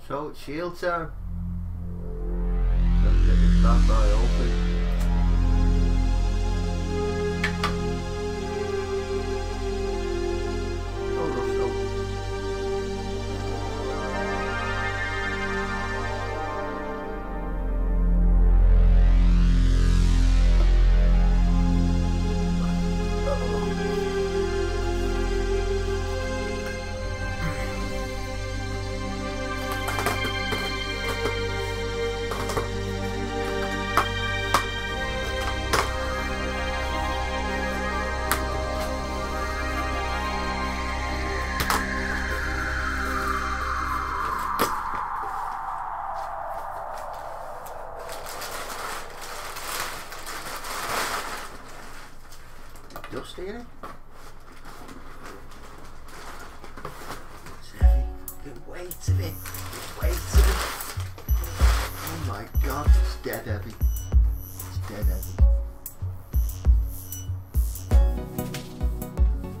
So it's shield time. Let's get this bad boy open. Dust in it. It's heavy. The weight of it. The weight of it. Oh my god, it's dead heavy. It's dead heavy.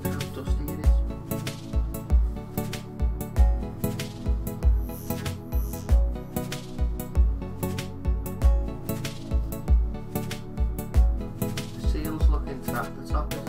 Look how dusty it is. The seals look intact. The top is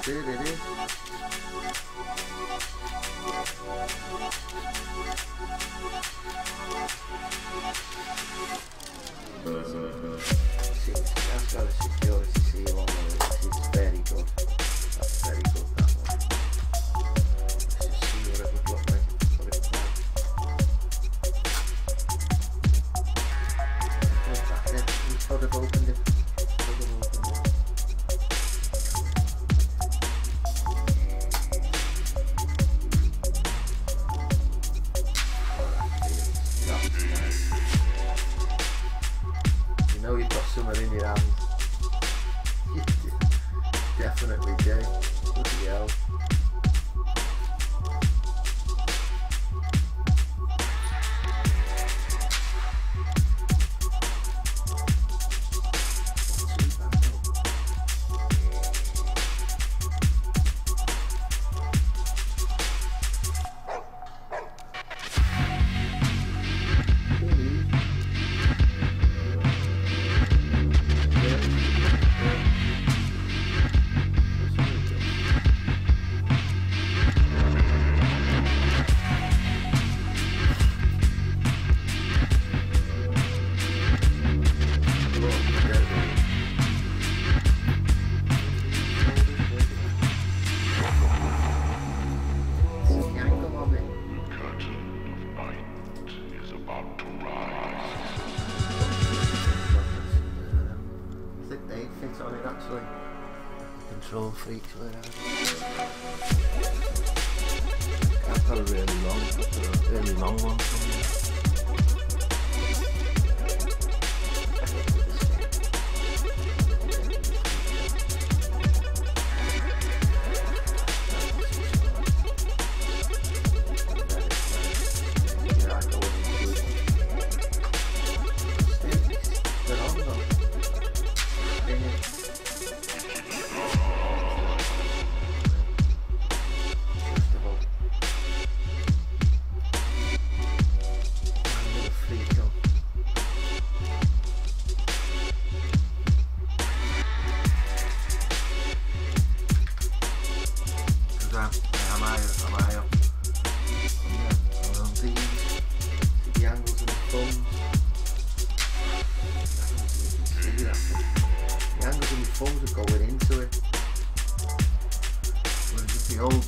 That's it, it is. See, that's got a security seal on it. It's very good. That's very good, that one. Let's just see what it would look like. Put it back. Look back there. We could have opened it. You've got something in your hands. Definitely do. Bloody hell. On it actually. Control freaks were out. I've got a really long one somewhere.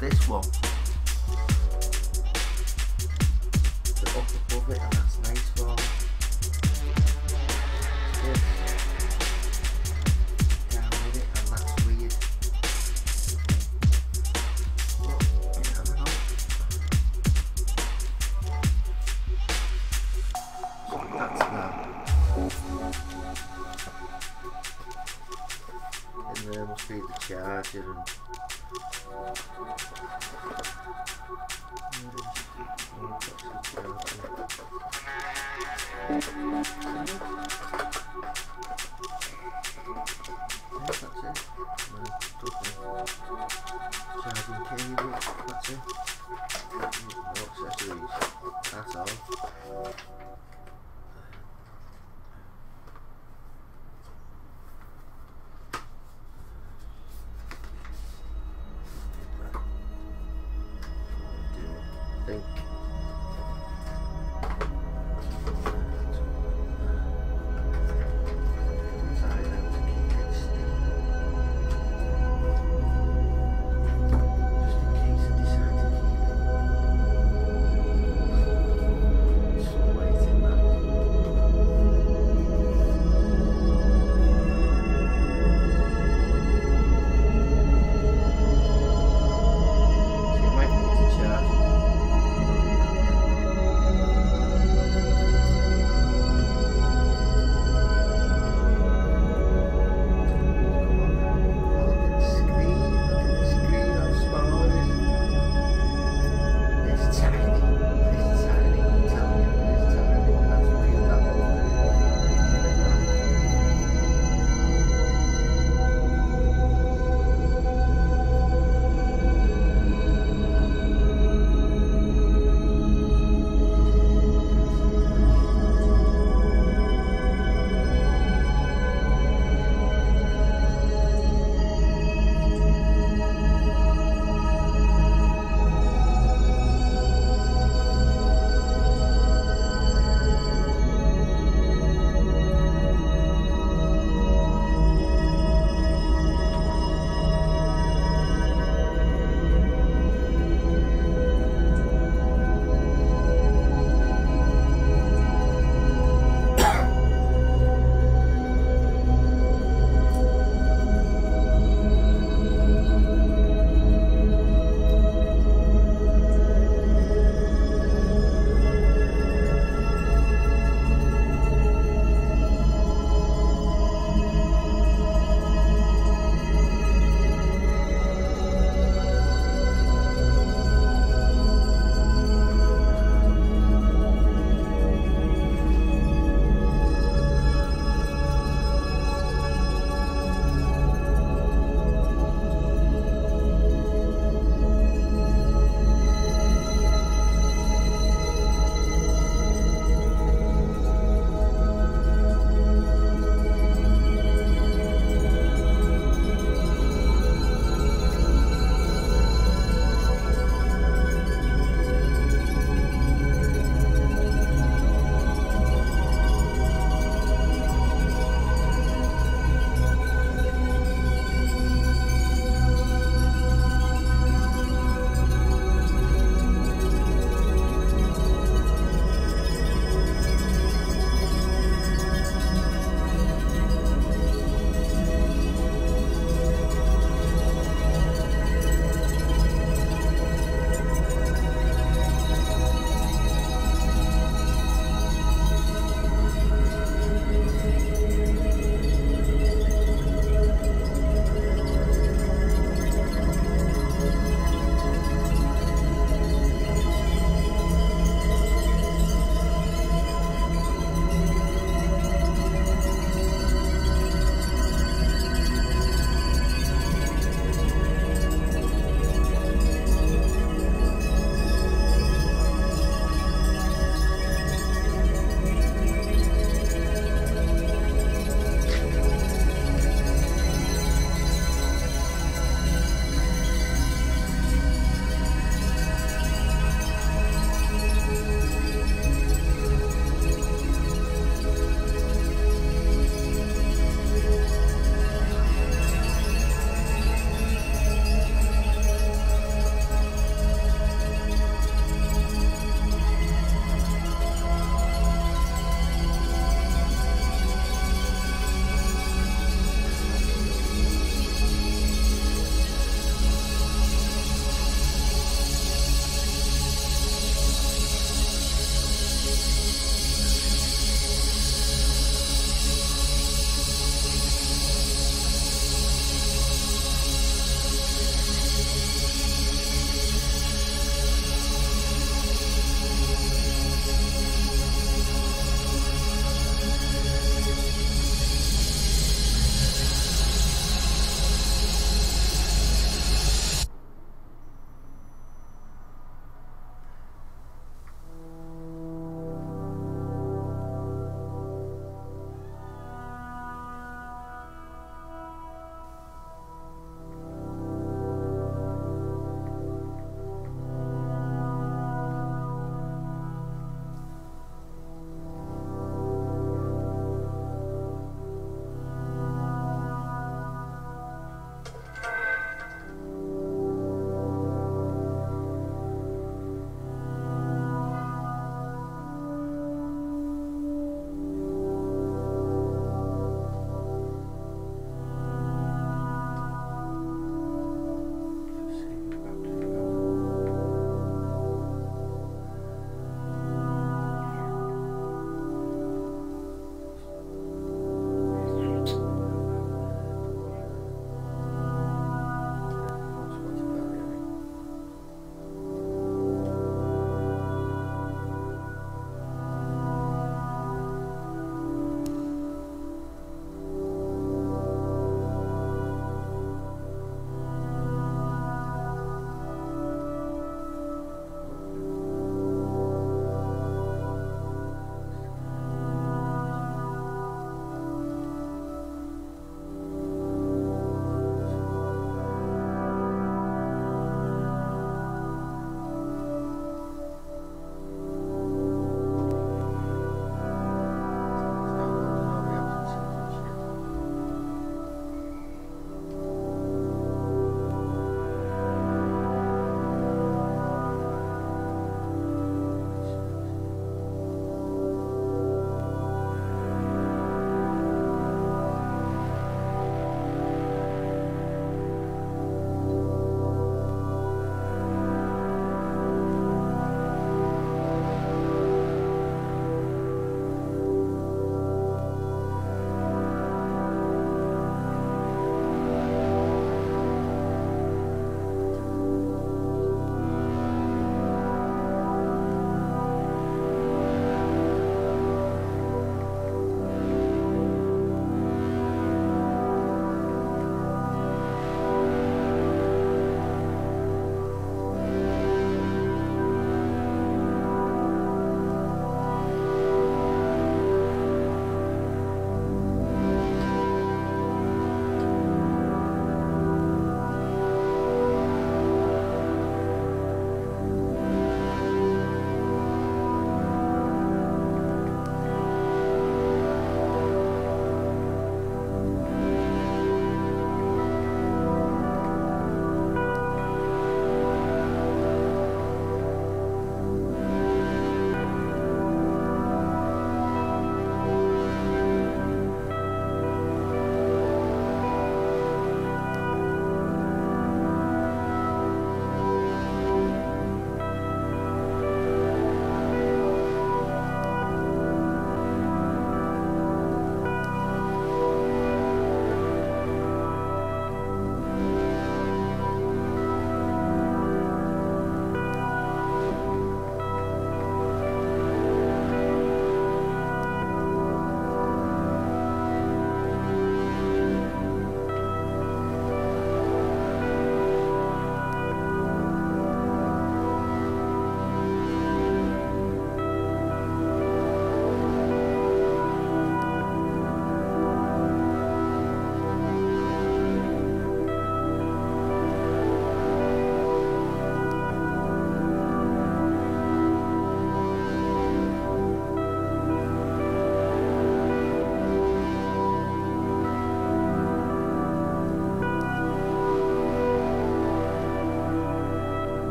This one, the up above it, and that's nice for me. This down with it, and that's weird. But you never know. So that's that. And there must be the charger and. That's it. Charging cable, that's it. No accessories, that's all. I think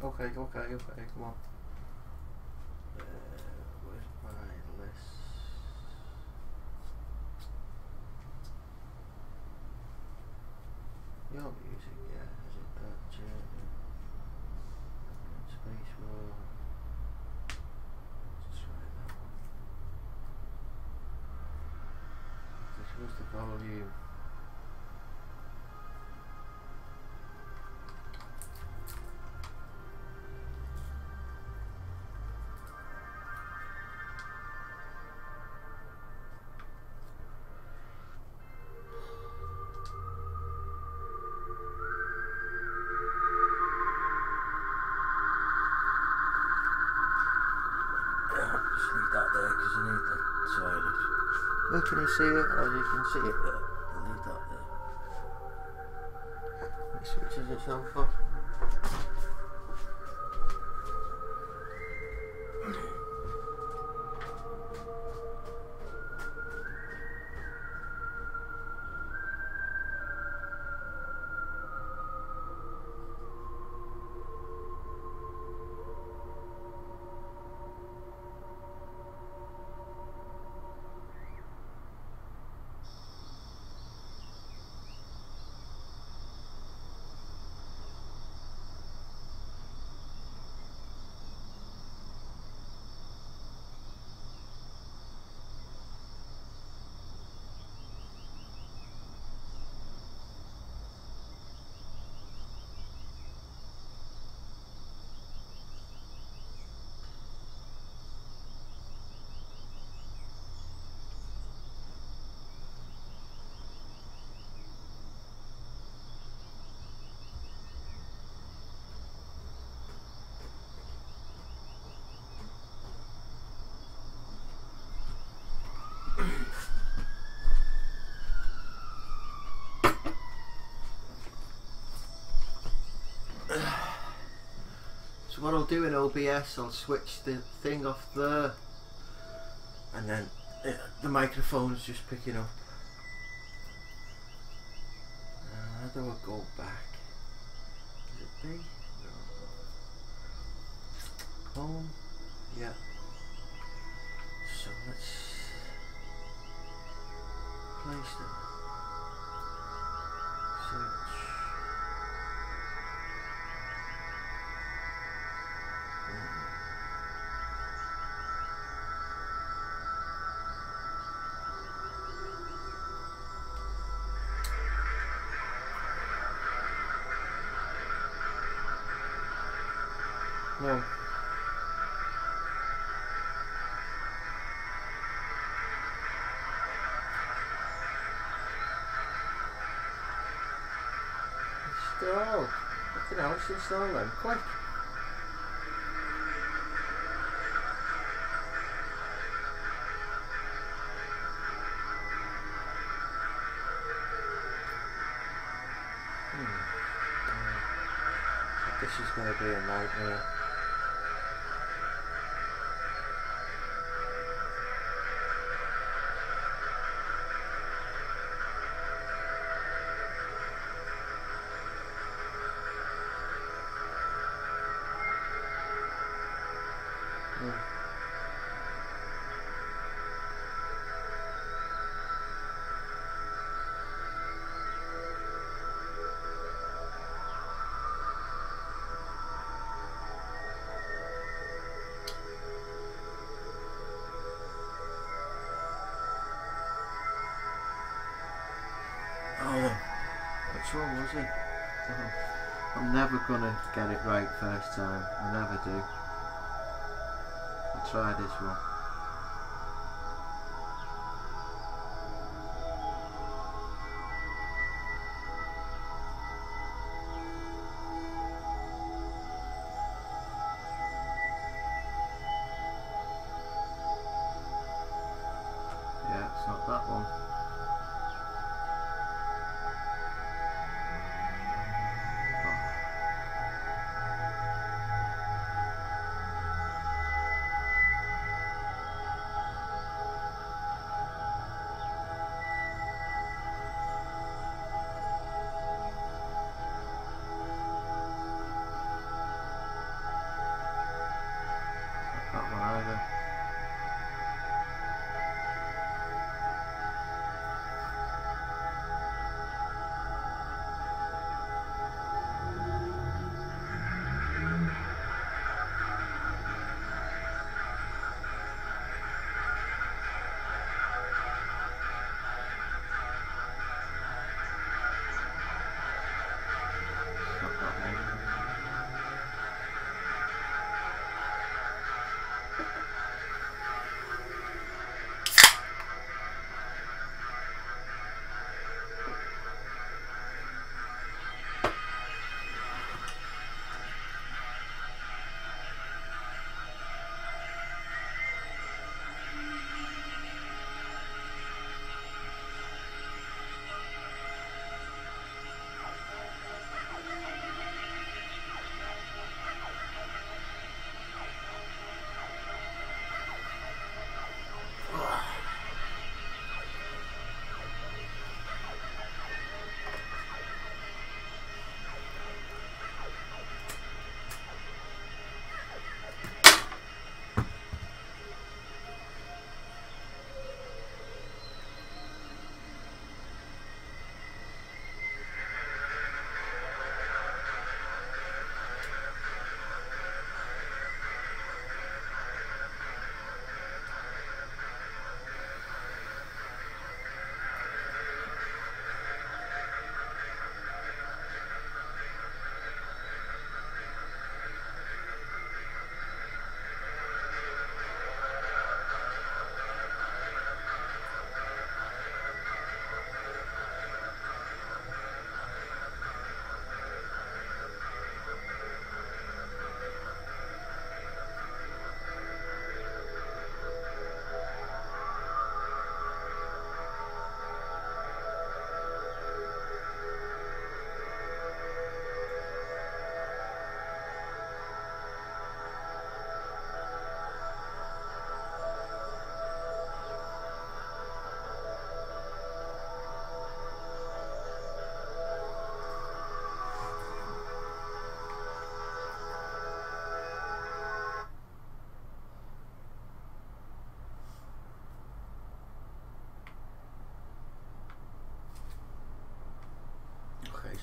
okay, come on. Where's my list? Your music, yeah, is it that? Space War. Let's try that one. This was the volume. Where can you see it? Oh, you can see it there. I'll leave that there. It switches itself off. So what I'll do in OBS, I'll switch the thing off there, and then the microphone's just picking up. How do I go back? Is it B? No. Home? Yeah. So let's place them. Search. No. Install. Fucking hell, it's install them quick. This is going to be a nightmare. Which one was it? Oh, I'm never gonna get it right first time. I never do. I'll try this one. Yeah, it's not that one.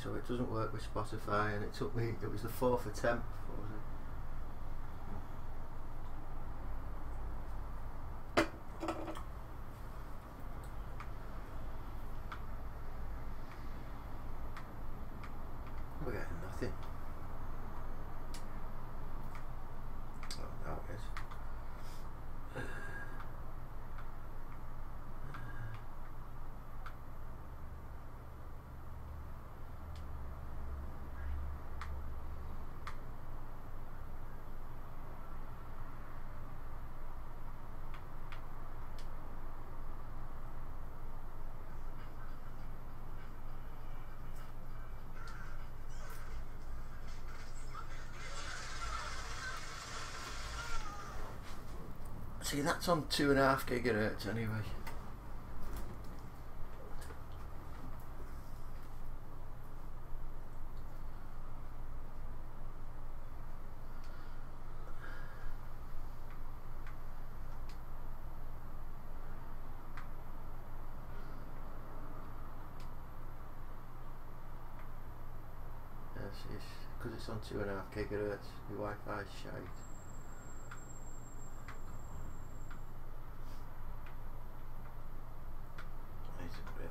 so it doesn't work with Spotify, and it took me, it was the 4th attempt. What was it? We're getting nothing. Oh, now it is. See, that's on 2.5 gigahertz anyway. Yes, because it's on 2.5 gigahertz, the Wi-Fi is shite.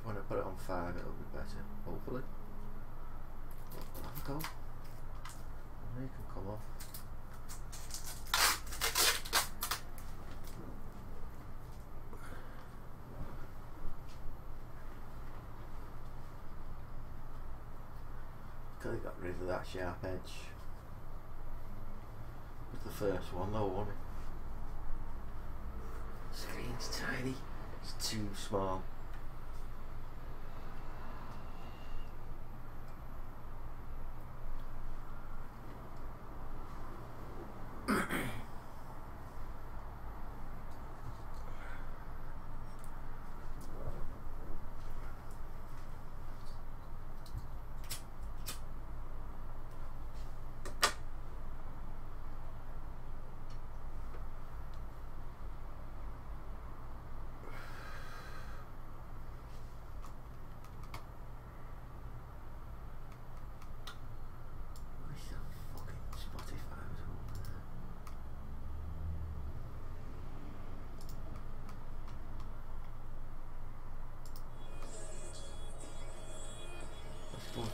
When I put it on 5, it'll be better, hopefully. Have a go. And you can come off. Could have got rid of that sharp edge. It was the first one though, wasn't it? Screen's tiny. It's too small.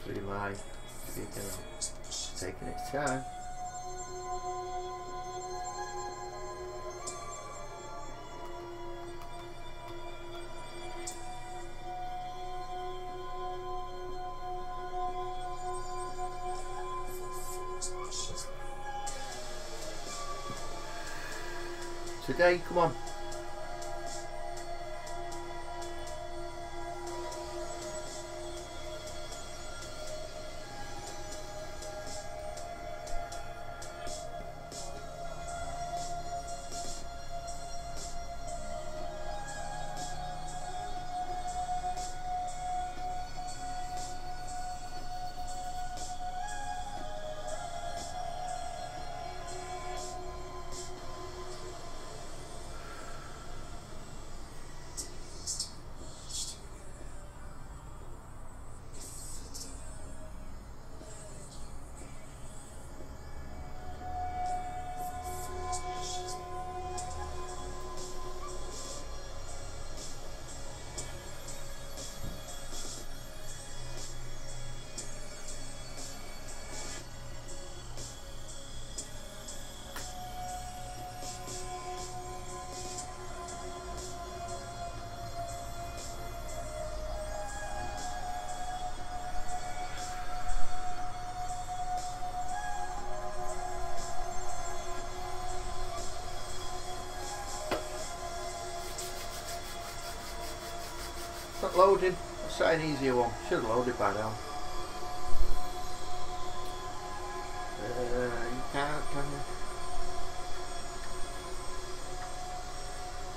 Through my speaker, taking its time. Today, come on. Not loading. Let's try an easier one. Should have loaded by now. You can't, can you?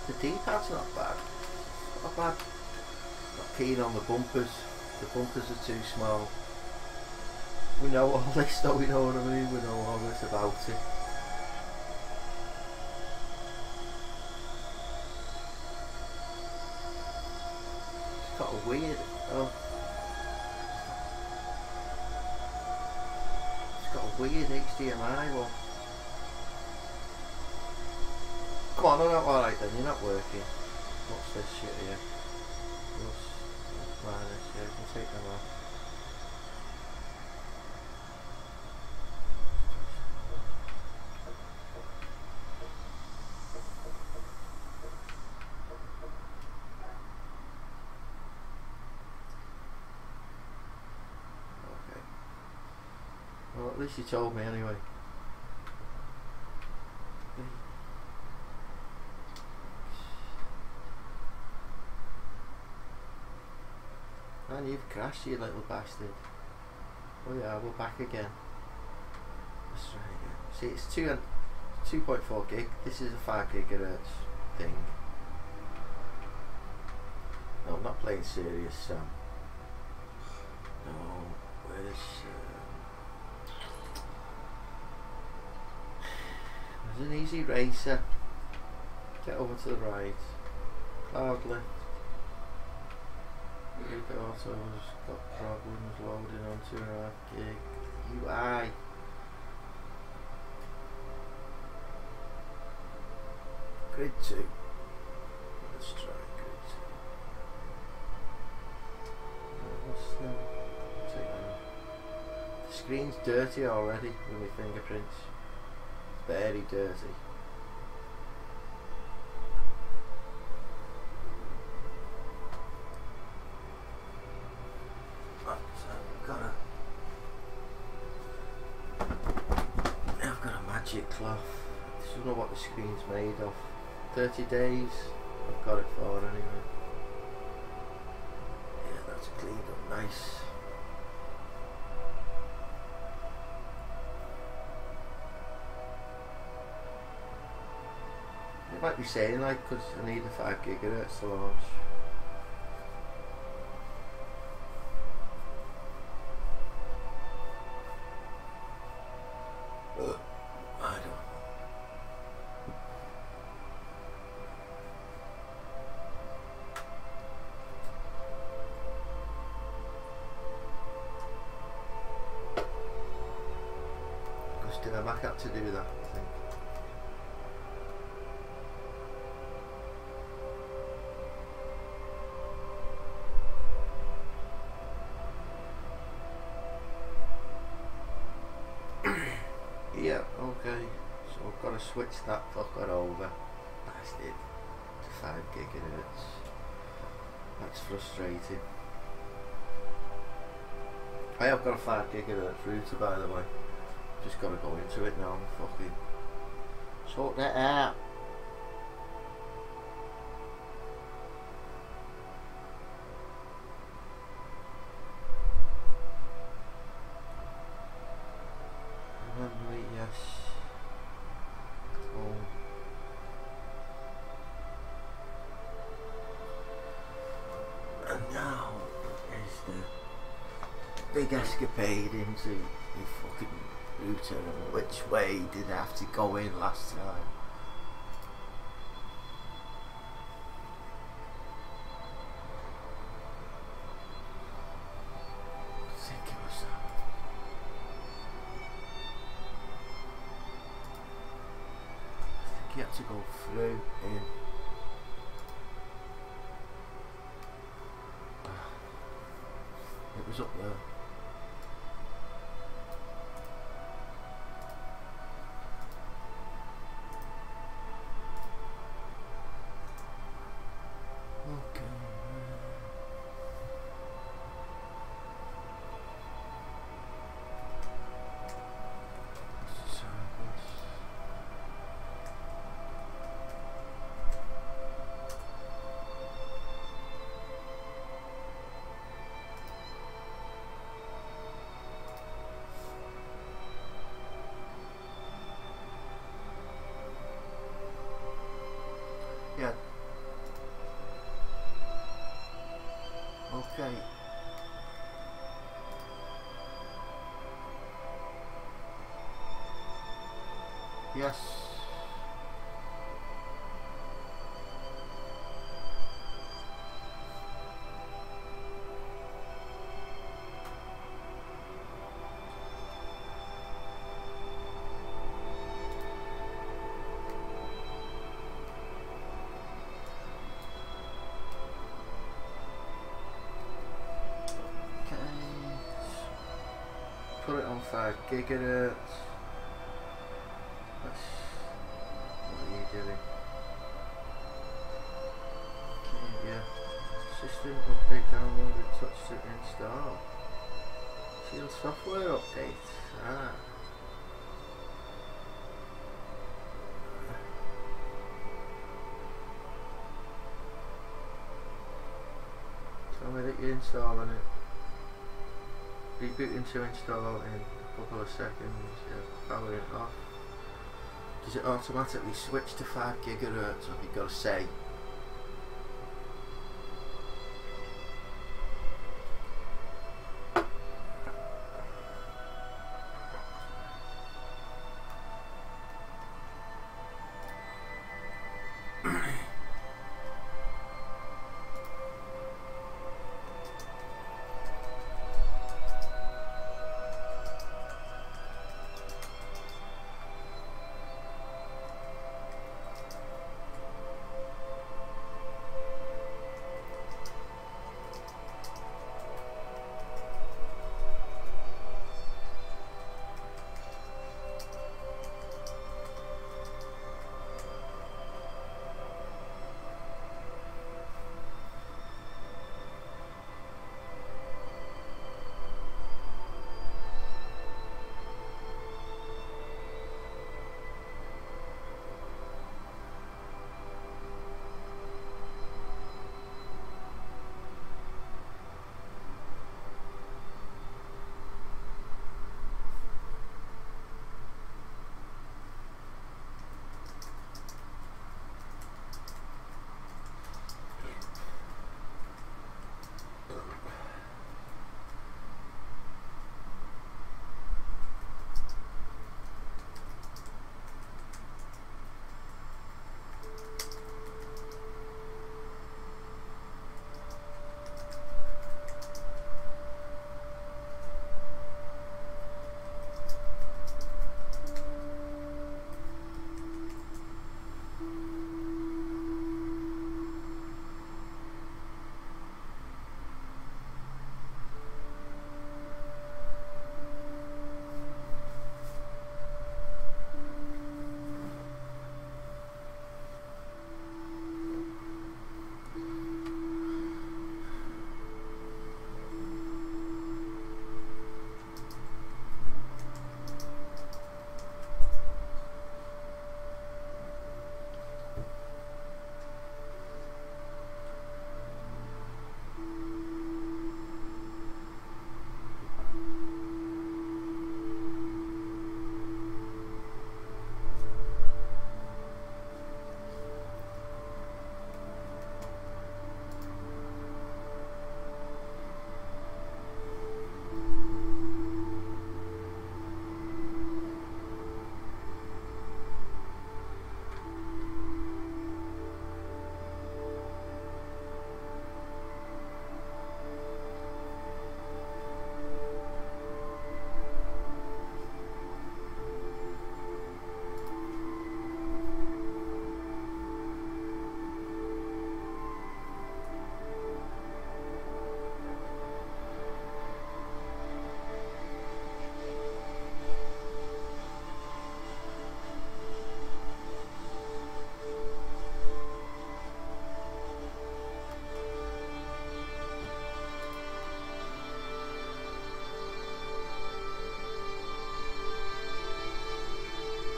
The D-pad's not bad. Not bad. Not keen on the bumpers. The bumpers are too small. We know all this though, you know what I mean? We know all this about it. It's got a weird... Oh. weird HDMI one. Come on, I'm not alright then, you're not working. What's this shit here? Plus, minus, yeah, I can take them off. Okay. Well, at least you told me anyway. Man, you've crashed, you little bastard. Oh yeah, we're back again. Let's try again. See, it's 2.4 gig. This is a 5 gigahertz thing. No, I'm not playing serious, Sam. No, where's... there's an easy racer. Get over to the right. Cloud lift. Gig Auto's got problems loading on 2.5 gig. UI. Grid 2. Let's try grid 2. The screen's dirty already with my fingerprints. Very dirty. I've got a magic cloth. This is not what the screen's made of. 30 days. I've got it for anyway. Yeah, that's cleaned up nice. You might be saying like, because I need a 5 gigahertz to launch. Did I back up to do that, I think. Yeah, okay. So I've got to switch that fucker over. Bastard. To 5 gigahertz. That's frustrating. I have got a 5 gigahertz router, by the way. Just gotta go into it now and fucking sort that out. Memory, yes. Oh. And now is the big escapade into the fucking router and which way did I have to go in last time. I think it was that. I think you had to go through in. It was up there. Yeah. Okay. Yes. 5 gigahertz. What are you doing? Yeah. System update downloaded, touch to install. Shield software update. Ah. Tell me that you're installing it. Rebooting to install in a couple of seconds. Yeah, power it off. Does it automatically switch to 5 gigahertz, or have you got to say?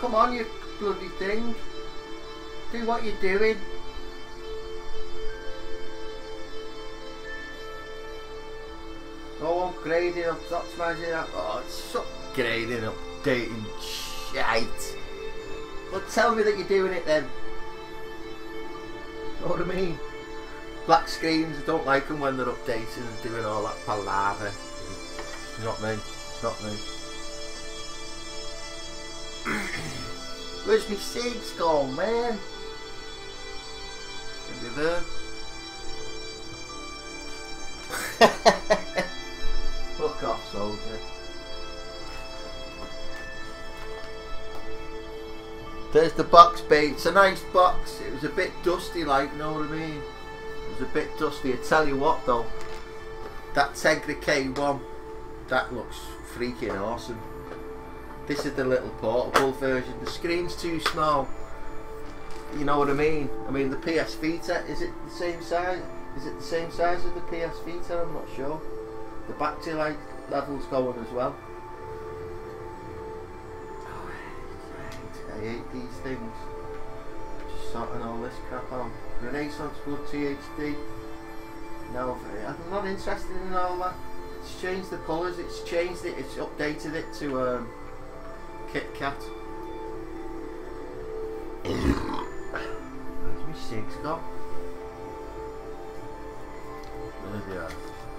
Come on, you bloody thing. Do what you're doing. Oh, upgrading, optimizing. Oh, it's upgrading, updating shite. Well, tell me that you're doing it then. Know what I mean? Black screens, I don't like them when they're updating and doing all that palaver. It's not me. It's not me. Where's my seeds gone, man? Should be there. Fuck off, soldier. There's the box, babe. It's a nice box. It was a bit dusty, like, know what I mean? It was a bit dusty. I tell you what, though, that Tegra K1, that looks freaking awesome. This is the little portable version. The screen's too small. You know what I mean? I mean the PS Vita, is it the same size? Is it the same size as the PS Vita? I'm not sure. The battery life level's going as well. Oh, I hate these things. Just sorting all this crap out. Renaissance Blood THD. No, I'm not interested in all that. It's changed the colours, it's changed it, it's updated it to Kit Kat. Where's my cigs gone? There they are.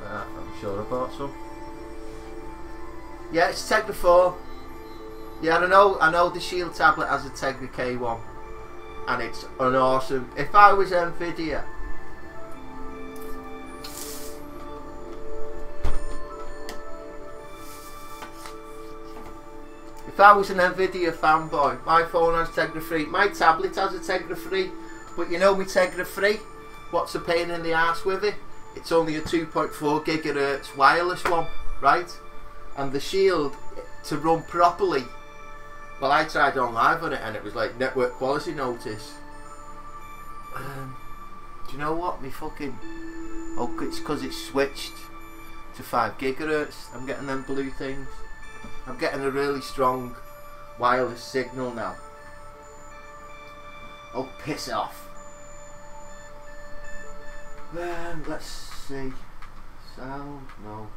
I'm sure I bought some. Yeah, it's Tegra 4. Yeah, I know the Shield tablet has a Tegra K1, and it's an awesome. If I was nvidia, if I was an nvidia fanboy, my phone has Tegra 3. My tablet has a Tegra 3, but you know my Tegra 3. What's a pain in the arse with it? It's only a 2.4 gigahertz wireless one, right? And the Shield, to run properly, well, I tried on live on it and it was like network quality notice. Do you know what? Me fucking... Oh, it's because it's switched to 5 gigahertz. I'm getting them blue things. I'm getting a really strong wireless signal now. Oh, piss off. Then let's see. Sound, no.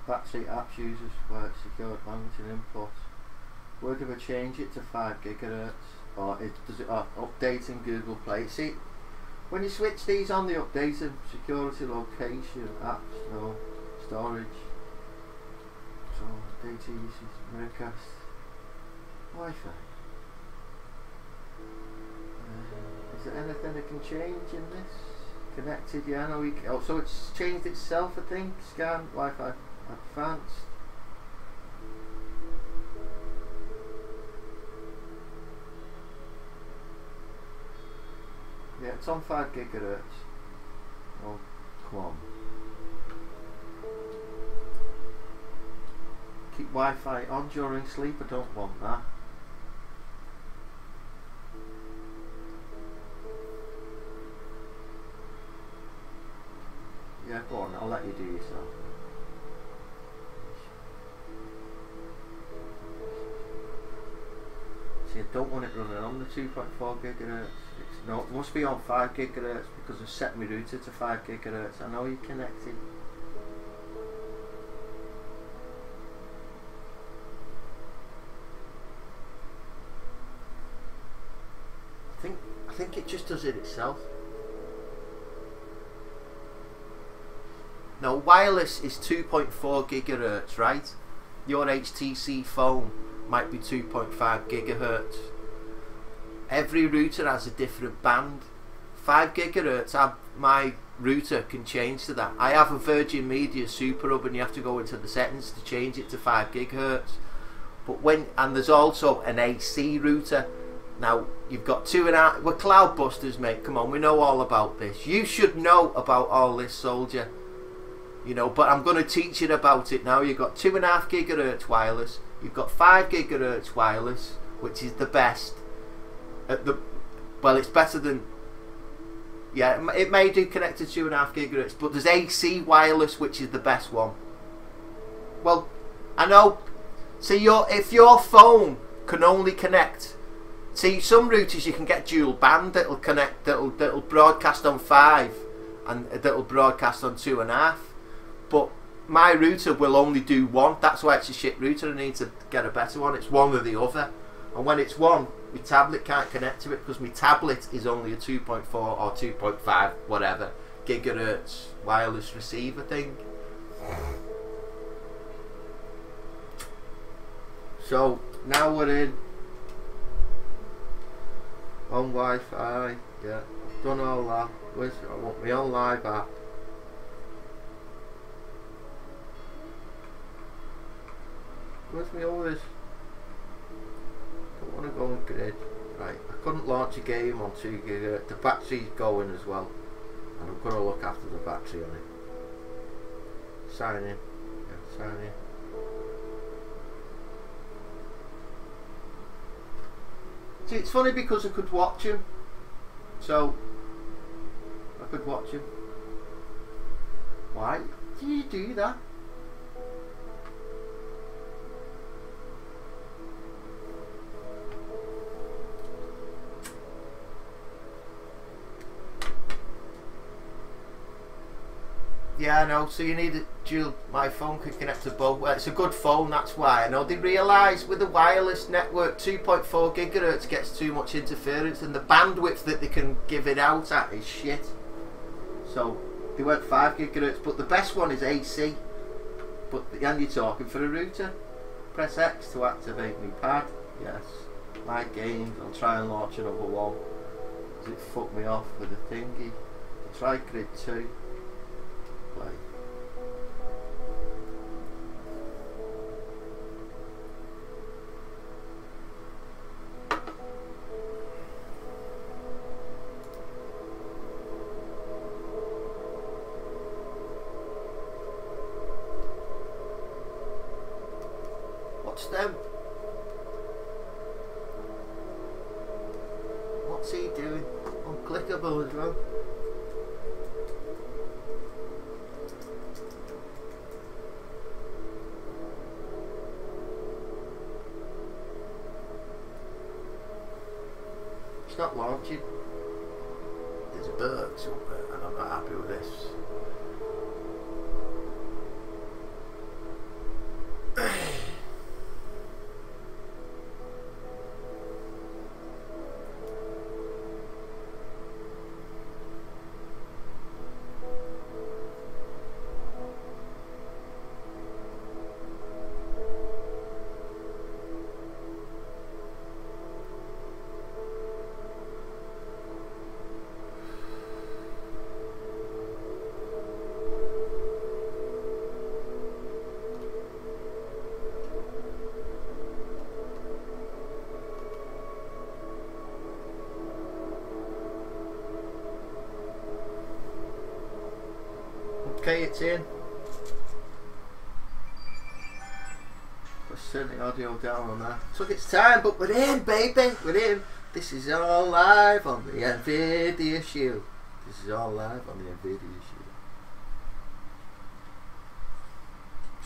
Battery apps users work secured language and inputs. Where do I change it to 5 gigahertz? Or does it update in Google Play? See, when you switch these on, they update them. Security, location, apps, no. Storage. So data usage, Miracast, Wi-Fi. Is there anything I can change in this? Connected, yeah, no, oh, so it's changed itself, I think. Scan, Wi-Fi, advanced. Yeah, it's on 5 gigahertz. Oh, come on. Keep Wi-Fi on during sleep, I don't want that. Yeah, go on, I'll let you do yourself. See, I don't want it running on the 2.4 gigahertz. It's not, it must be on 5 gigahertz because I've set my router to 5 gigahertz. I know you're connected. I think it just does it itself. No, wireless is 2.4 gigahertz, right? Your HTC phone might be 2.5 gigahertz. Every router has a different band. 5 gigahertz, my router can change to that. I have a Virgin Media Super Hub and you have to go into the settings to change it to 5 gigahertz. But and there's also an AC router. Now, you've got 2.5, we're Cloudbusters, mate, come on, we know all about this. You should know about all this, soldier. You know, but I'm going to teach you about it now. You've got 2.5 gigahertz wireless, you've got 5 gigahertz wireless, which is the best. Well, it's better than, yeah, it may do connect to 2.5 gigahertz, but there's AC wireless, which is the best one. Well, I know. See, if your phone can only connect, see, some routers you can get dual band that'll connect, that'll broadcast on 5 and that'll broadcast on 2.5. But my router will only do 1. That's why it's a shit router. I need to get a better one. It's one or the other. And when it's 1, my tablet can't connect to it because my tablet is only a 2.4 or 2.5 whatever gigahertz wireless receiver thing. So now we're in on Wi-Fi. Yeah, I've done all that. I want my own live app. Where's my others? Don't want to go on grid. Right, I couldn't launch a game on 2 gigahertz. The battery's going as well, and I'm going to look after the battery on it. Sign in. Yeah, sign in. See, it's funny because I could watch him. So, I could watch him. Why do you do that? Yeah, I know. So you need a dual. My phone can connect to both. Well, it's a good phone, that's why. I know they realise with the wireless network, 2.4 gigahertz gets too much interference, and the bandwidth that they can give it out at is shit. So they went 5 gigahertz, but the best one is AC. But and you're talking for a router. Press X to activate my pad. Yes. My games. I'll try and launch another one. Does it fuck me off with the thingy? I'll try Grid 2. Play. What's them? What's he doing? Unclickable as well. It's not launching. There's a bug somewhere and I'm not happy with this. Okay, it's in. Let's turn the audio down on that. Took its time, but we're in, baby. We're in. This is all live on the nvidia Shield. This is all live on the nvidia Shield.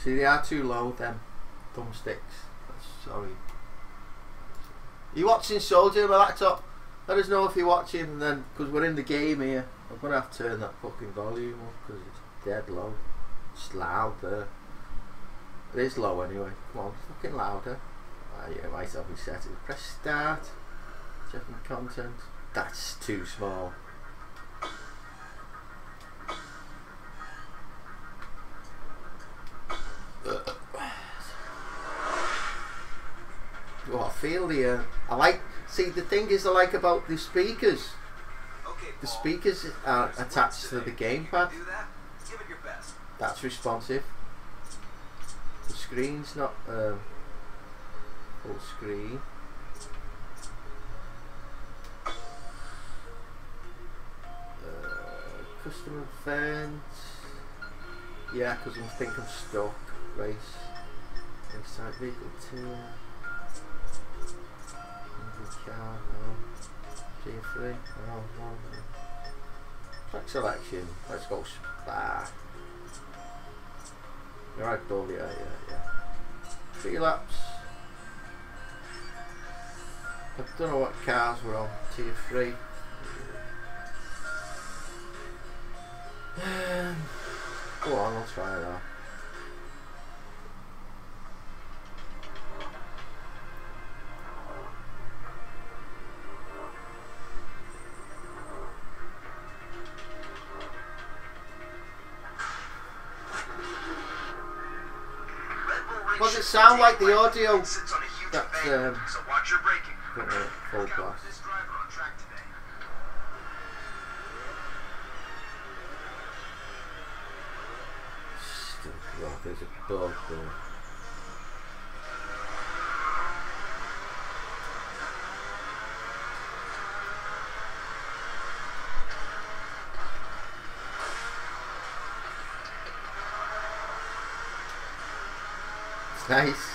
See, they are too low, them thumbsticks. Sorry. Are you watching Soldier on my laptop? Let us know if you're watching, and then, because we're in the game here, I'm going to have to turn that fucking volume up because it's dead low. It's loud there. It is low anyway. Come on, fucking louder. Ah, yeah, might have me set it. Press start. Checking content. That's too small. Oh, I feel the. I like. See, the thing is, I like about the speakers. The speakers are attached to the gamepad. That's responsive. The screen's not full screen. Custom event. Yeah, because I think I'm stuck. Race type vehicle 2. Car, no. G3, no. Track selection. Let's go Spa. Right, Bill, yeah. 3 laps. I don't know what cars we're on. Tier 3. Go on, I'll try that. Does it sound like the audio that's full blast? Oh, there's a bug there. It's nice.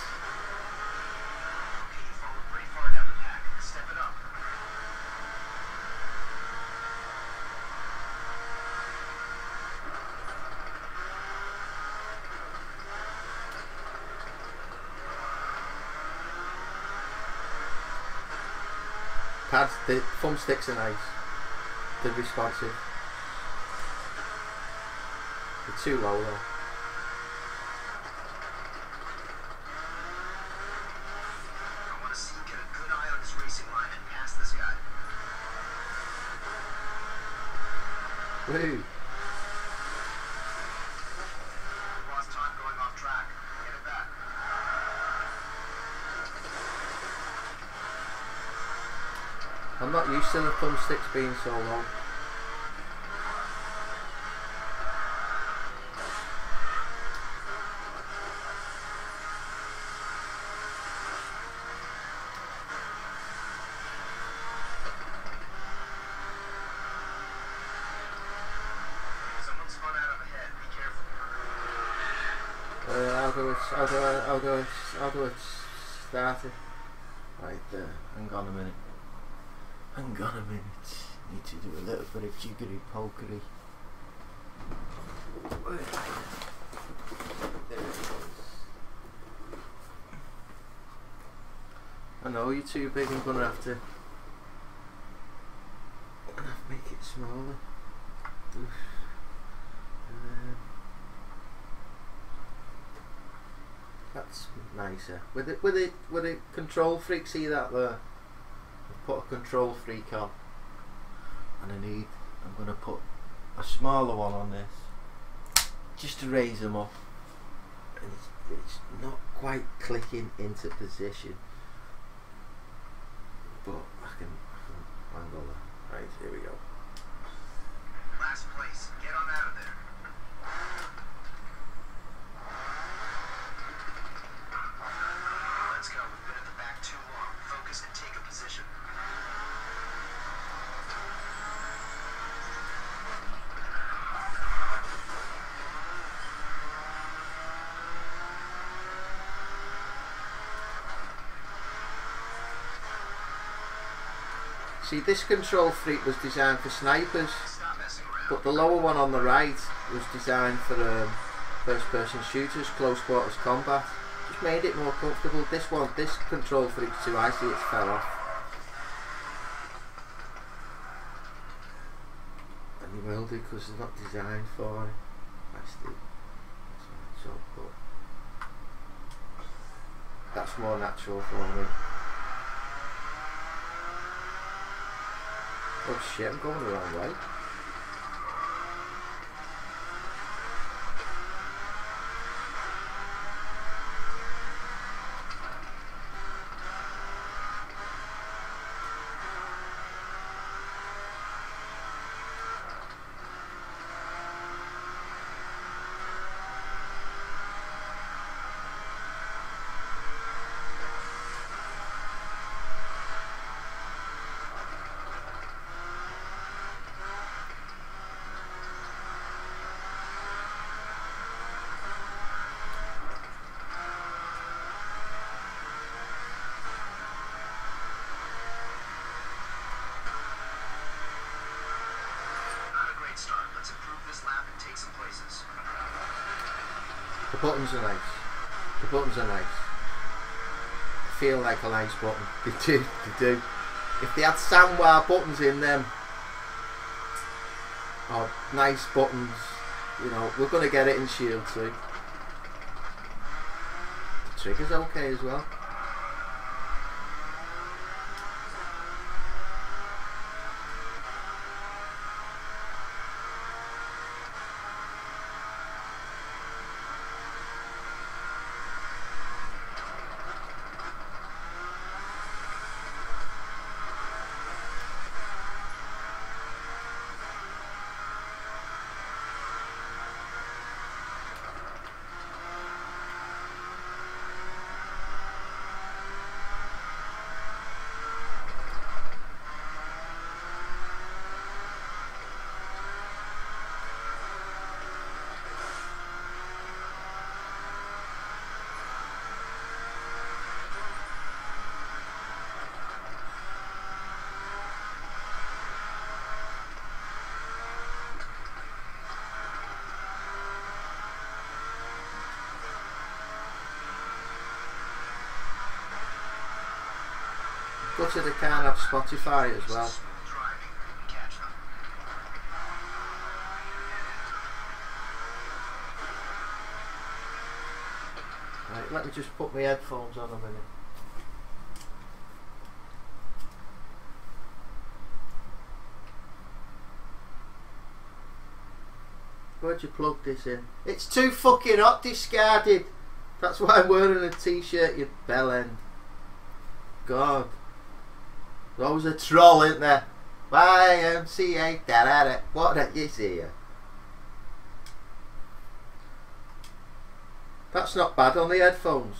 Pads, the thumbsticks are nice. They're responsive. They're too low though. I want to see you get a good eye on his racing line and pass this guy. Woo! Lost time going off track. Get it back. I'm not used to the thumbsticks being so long. Someone's spun out of ahead. Be careful. I'll do it. Start it. Right there. Hang on a minute. Hang on a minute. Need to do a little bit of jiggery pokery. There it is. I know you're too big. I'm gonna have to make it smaller. That's nicer. With a control freak, see that there? I've put a control freak on, and I'm going to put a smaller one on this, just to raise them up. And it's not quite clicking into position, but I can angle that. Right, here we go. Last place. Get on out of there. Let's go. We've been at the back too long. Focus and take a position. See, this control freak was designed for snipers, Stop messing around. but the lower one on the right was designed for first-person shooters, close quarters combat. Just made it more comfortable. This control freak's too high. See, it fell off. And you will do because it's not designed for it. That's more natural for me. Oh shit, I'm going the wrong way. The buttons are nice. The buttons are nice. They feel like a nice button. They do. If they had sandwire buttons in them, or nice buttons, you know, we're going to get it in Shield 2. The trigger's okay as well. Gutted I can't have Spotify as well. Driving, couldn't catch them. Right, let me just put my headphones on a minute. Where'd you plug this in? It's too fucking hot, discarded. That's why I'm wearing a t-shirt, you bellend. God. There's always a troll, isn't there? YMCA, da-da-da. What did you see? That's not bad on the headphones.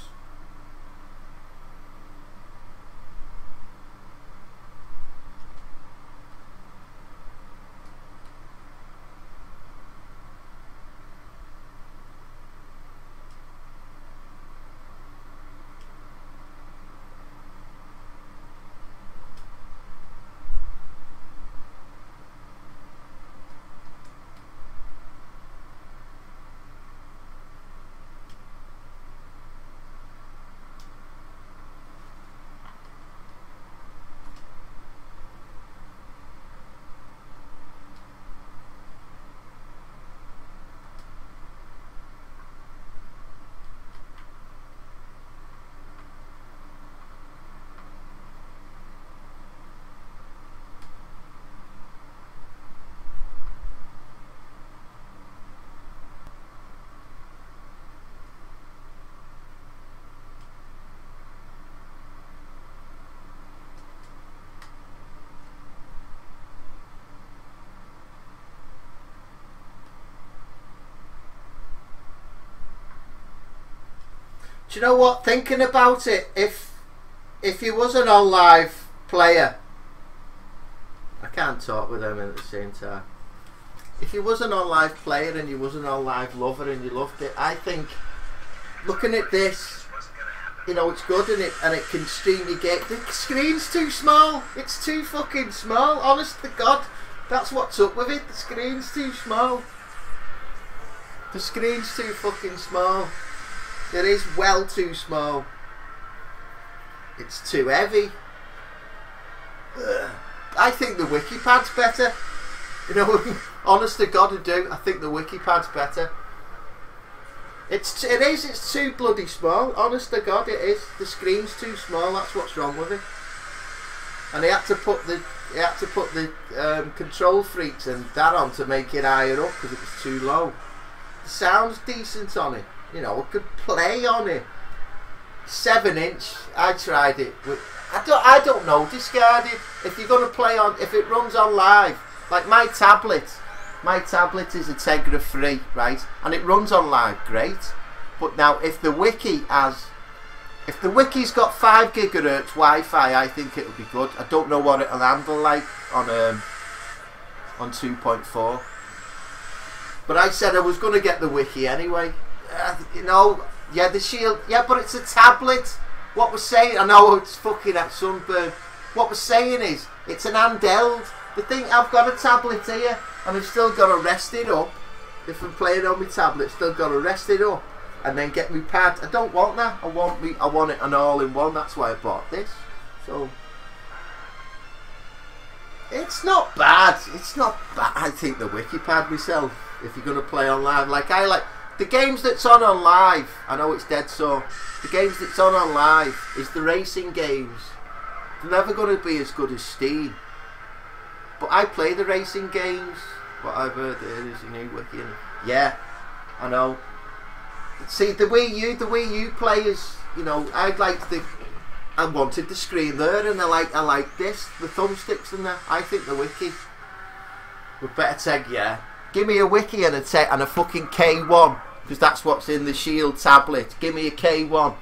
Do you know what? Thinking about it, if you was an on live player, I can't talk with them at the same time. If you was an on live player and you was an on live lover and you loved it, I think looking at this, you know, it's good and it can stream your game. The screen's too small. It's too fucking small. Honest to God, that's what's up with it. The screen's too small. The screen's too fucking small. It is well too small. It's too heavy. Ugh. I think the wiki pad's better. You know, honest to God I do. I think the wiki pad's better. It's too bloody small. Honest to God it is. The screen's too small. That's what's wrong with it. And he had to put the control freaks and that on to make it higher up because it was too low. The sound's decent on it. You know, I could play on it. 7-inch. I tried it. I don't know. Discarded. If you're gonna play on, if it runs on live, like my tablet is a Tegra 3, right? And it runs on live, great. But now, if the wiki's got 5 gigahertz Wi-Fi, I think it'll be good. I don't know what it'll handle like on 2.4. But I said I was gonna get the wiki anyway. You know, yeah, the Shield, yeah, but it's a tablet. What we're saying, I know it's fucking at sunburn. What we're saying is, it's an handheld. The thing, I've got a tablet here, and I've still got to rest it up. If I'm playing on my tablet, still got to rest it up, and then get my pad. I don't want that. I want it an all-in-one. That's why I bought this. So it's not bad. It's not bad. I think the wiki pad myself. If you're gonna play on live, like I like. The games that's on live, I know it's dead so, the games that's on live is the racing games. They're never going to be as good as Steam. But I play the racing games. What I've heard there is a new wiki. Yeah, I know. See, the Wii U players, you know, I wanted the screen there and I like this, the thumbsticks and that. I think the wiki would better take, yeah. Give me a wiki and a fucking K1, because that's what's in the Shield tablet. Give me a K1.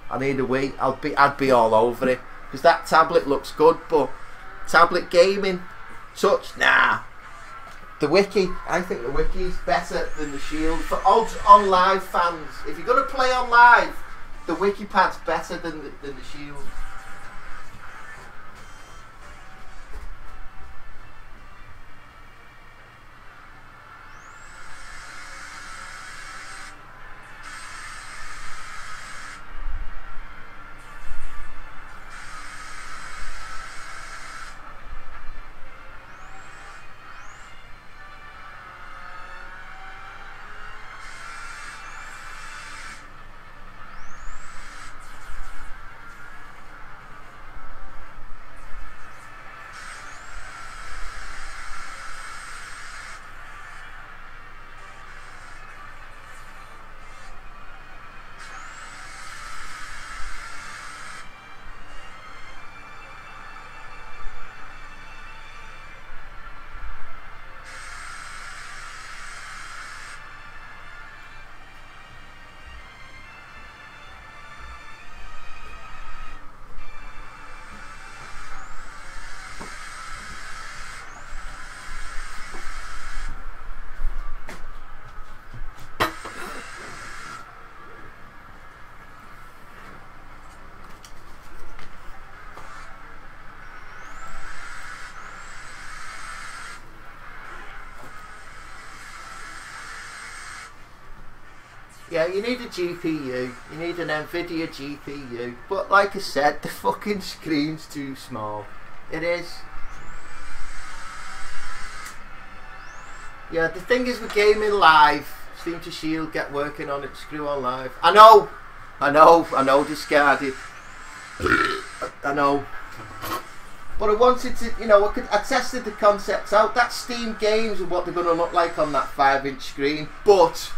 I need a Wii. I'd be all over it, because that tablet looks good, but tablet gaming, touch, nah. The wiki, I think the wiki is better than the Shield for on live fans. If you're gonna play on live, the wiki pad's better than the Shield. Yeah, you need a GPU. You need an nvidia GPU. But like I said, the fucking screen's too small. It is. Yeah, the thing is with gaming live, Steam to Shield, get working on it, screw on live. I know, discarded. I know. But I wanted to, you know, I tested the concepts out. That Steam games and what they're going to look like on that 5-inch screen. But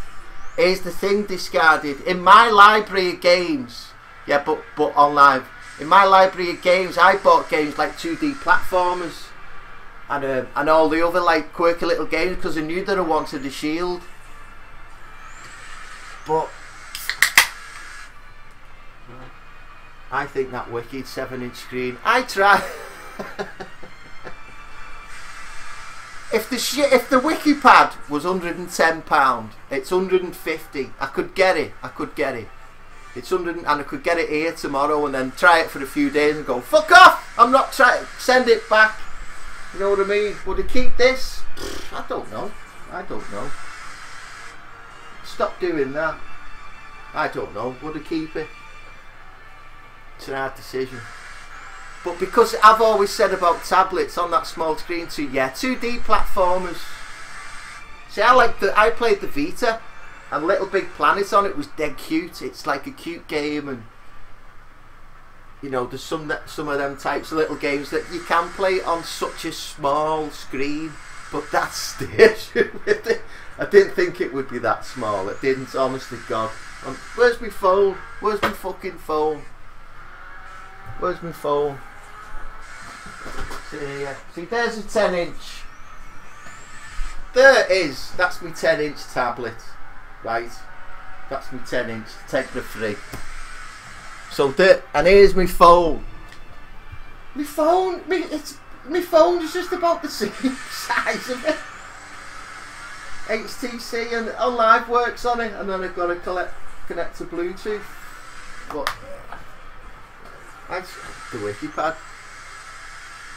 here's the thing, discarded. In my library of games, yeah, but on live. In my library of games, I bought games like 2D platformers and all the other like quirky little games because I knew that I wanted a Shield. But I think that wicked 7-inch screen. I try. If the WikiPad was £110, it's £150. I could get it. It's 100, and I could get it here tomorrow and then try it for a few days and go fuck off. I'm not trying. Send it back. You know what I mean? Would I keep this? I don't know. Stop doing that. I don't know. Would I keep it? It's an hard decision. But because I've always said about tablets on that small screen too, yeah, 2D platformers. See, I played the Vita, and Little Big Planet on it was dead cute. It's like a cute game, and you know, there's some of them types of little games that you can play on such a small screen. But that's the issue with it. I didn't think it would be that small. It didn't, honestly, God. Where's my phone? Where's my fucking phone? Where's my phone? See, there's a 10-inch. There it is. That's my 10-inch tablet, right? That's my 10-inch Tegra 3. So there, and here's my phone. My phone is just about the same size of it. HTC and Live works on it, and then I've got to connect to Bluetooth. But the WikiPad.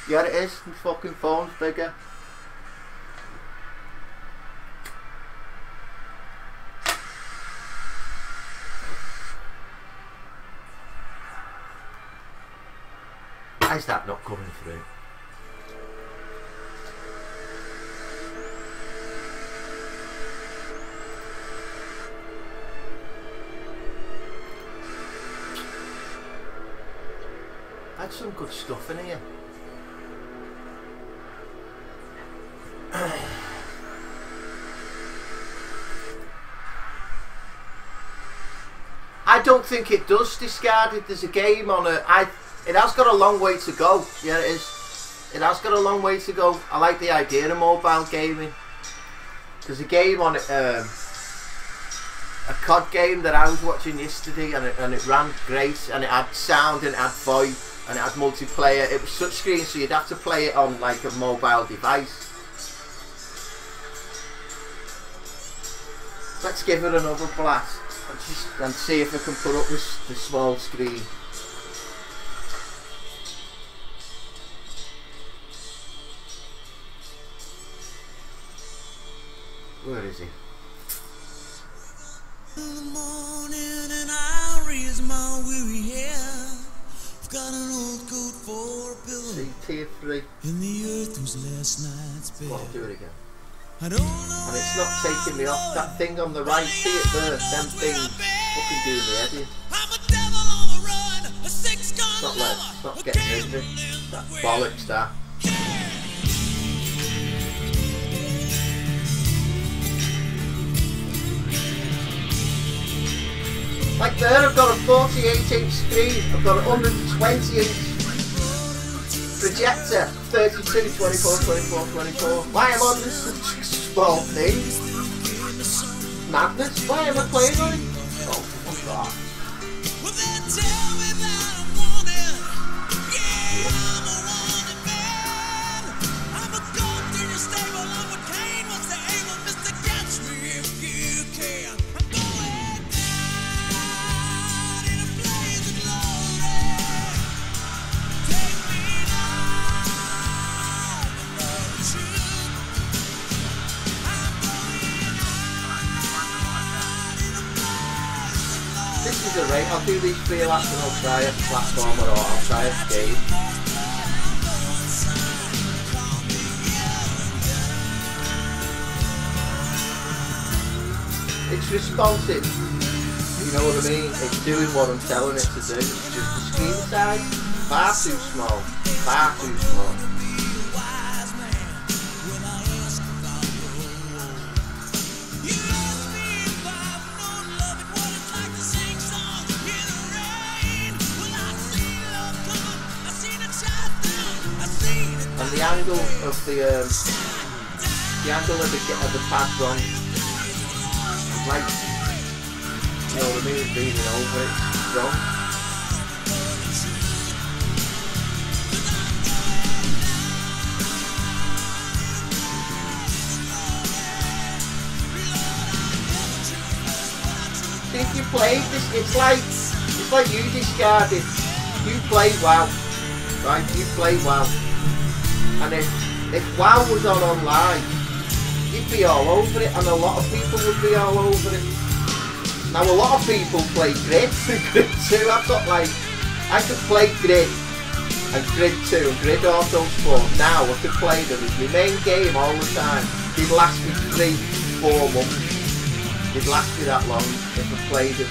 Yeah, it is. My fucking phone's bigger. Why is that not coming through? Had some good stuff in here. I don't think it does discarded. There's a game on it. It has got a long way to go. Yeah, it is. It has got a long way to go. I like the idea of mobile gaming. There's a game on it, a COD game that I was watching yesterday, and it ran great, and it had sound, and it had voice, and it had multiplayer. It was touch screen, so you'd have to play it on like a mobile device. Let's give it another blast and see if I can put up with the small screen. Where is he? In the morning and I raise my weary head. I've got an old coat for a pillow. See, tier 3. In the earth was last night's bed. Well, I'll do it again. I don't know, and it's not taking me off. That thing on the right, see it there? Them things fucking doing me head in. It's not getting rid of it. That bollocks, that. Like there, I've got a 48-inch screen, I've got a 120-inch projector, 32, 24, 24, 24. Why am I on this small thing? Madness, why am I playing on it? Oh, fuck off. Right, I'll do these 3 laps and I'll try a platformer or I'll try a skate. It's responsive, you know what I mean? It's doing what I'm telling it to do. It's just the screen size, far too small, far too small. And the angle of the pad wrong, like, you know what I mean, it's leaning over it, it's wrong. If you played this, it's like you discarded. You play WoW, right? You play WoW. And if WoW was on online, you'd be all over it, and a lot of people would be all over it. Now a lot of people play Grid and Grid 2. I've got like, I could play Grid and Grid 2 and Grid Auto Sport. Now I could play them as my main game all the time. They'd last me 3-4 months. They'd last me that long if I played it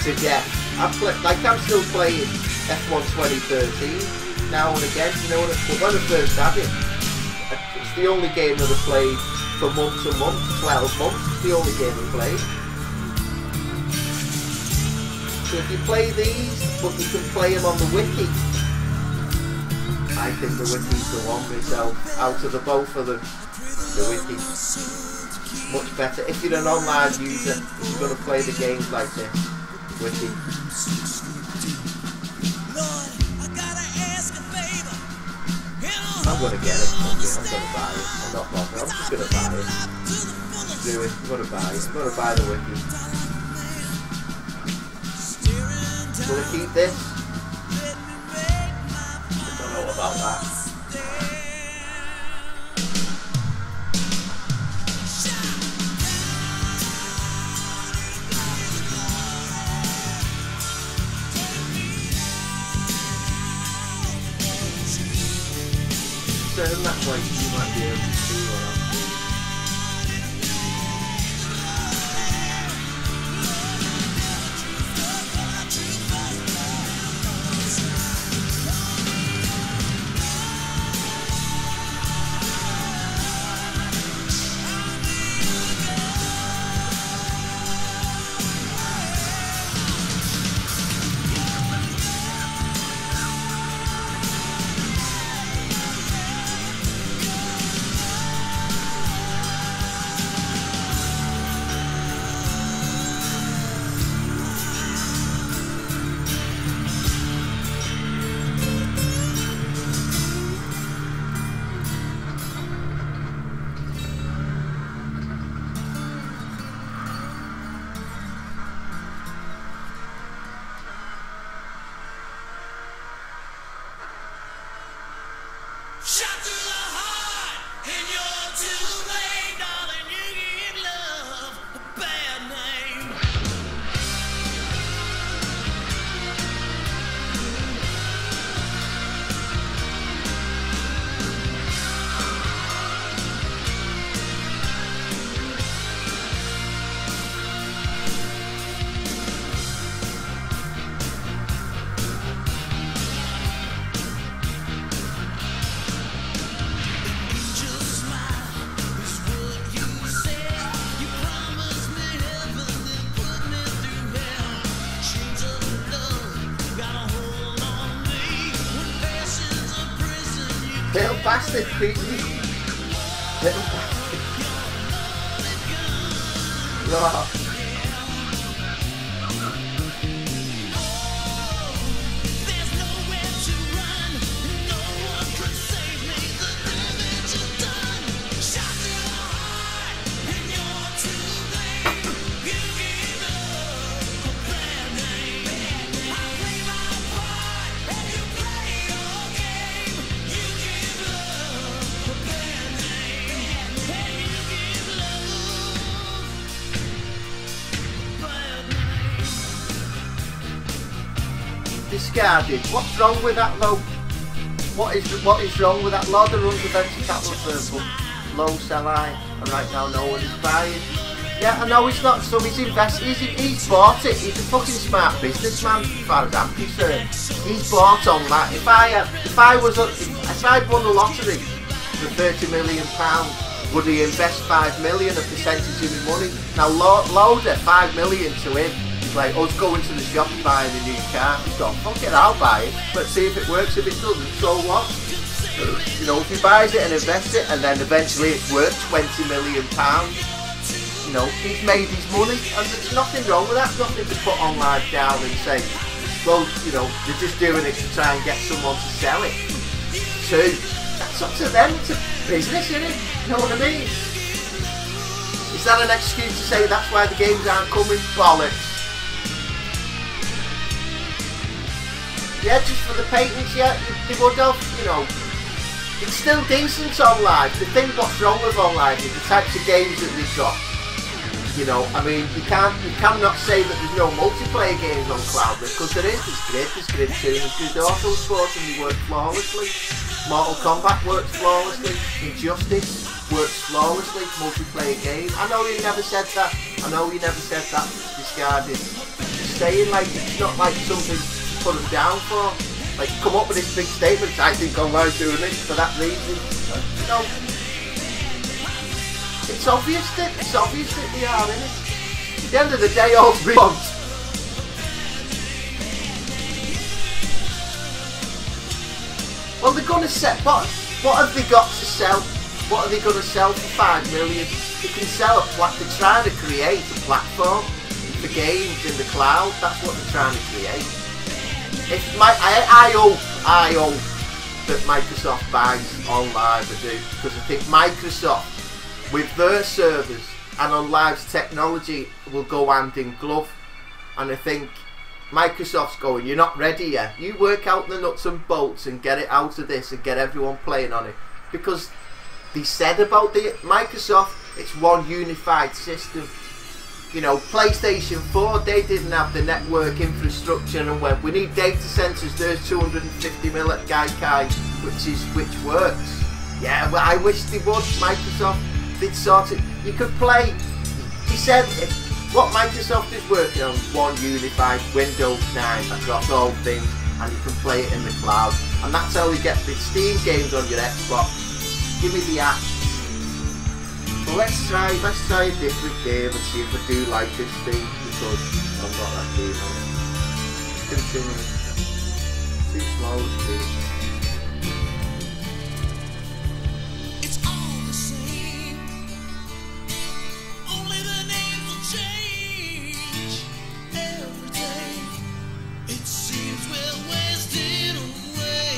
to death. I'm still playing F1 2013 now and again, you know, but when I first had it, it's the only game that I played for months and months, 12 months, it's the only game I played. So if you play these, but you can play them on the wiki, I think the wiki's the one myself, out of the both of them, the wiki. Much better. If you're an online user, if you're going to play the games like this, wiki. I'm going to get it, I'm going to buy it, I'm not bothered, I'm just going to buy it. Do it, I'm going to buy it, I'm going to buy the wiki. Will I keep this? I don't know about that. Turn that way, you might be able to see what I'm doing. Little bastard, creepy. Little bastard. No. discarded. What's wrong with that though? What is wrong with that? Lord of runs a venture capital firm, but low sell high, and right now no one is buying. Yeah, I know it's not some. He's invested. He's bought it. He's a fucking smart businessman, as far as I'm concerned. He's bought on that. If I'd won the lottery for £30 million, would he invest 5 million, a percentage of his money? Now, Loader, 5 million to him. He's like, us going to the shop and buying a new car. He's gone, fuck it, I'll buy it. Let's see if it works. If it doesn't, so what? You know, if he buys it and invests it, and then eventually it's worth £20 million. You know, he's made his money, and there's nothing wrong with that. Nothing to put on live down and say, well, you know, they're just doing it to try and get someone to sell it. So that's up to them. It's a business, isn't it? You know what I mean? Is that an excuse to say that's why the games aren't coming? Bollocks. Yeah, just for the patents, yeah, they would have, you know. It's still decent on live. The thing what's wrong with on live is the types of games that they've got. You know, I mean, you cannot say that there's no multiplayer games on Cloud, because there is. There's Grid 2, and there's Grid Auto Sports, and they work flawlessly. Mortal Kombat works flawlessly. Injustice works flawlessly. Multiplayer game. I know you never said that. Discarded. Just saying, like, it's not like something to put them down for. Like, come up with this big statement. I think online's doing it for that reason. You know. It's obvious that they are, isn't it? At the end of the day, all three want. Well, they're going to sell. What have they got to sell? What are they going to sell for 5 million? They can sell they're trying to create a platform for games in the cloud. That's what they're trying to create. I hope that Microsoft buys on live, I do, because I think Microsoft, with their servers and on live's technology, will go hand in glove. And I think Microsoft's going, you're not ready yet. You work out the nuts and bolts and get it out of this and get everyone playing on it. Because they said about the Microsoft, it's one unified system. You know, PlayStation 4, they didn't have the network infrastructure and web. We need data centers. There's 250 million Gaikai, which works. Yeah, well, I wish they would. Microsoft, they'd sort it. You could play. He said what Microsoft is working on, one unified Windows 9 across all things, and you can play it in the cloud. And that's how you get the Steam games on your Xbox. Give me the app. Well, let's try a different game and see if I do like this thing, because I'm not that keen on it. Continue. Too small to be. It's all the same. Only the names will change every day. It seems we're wasting away.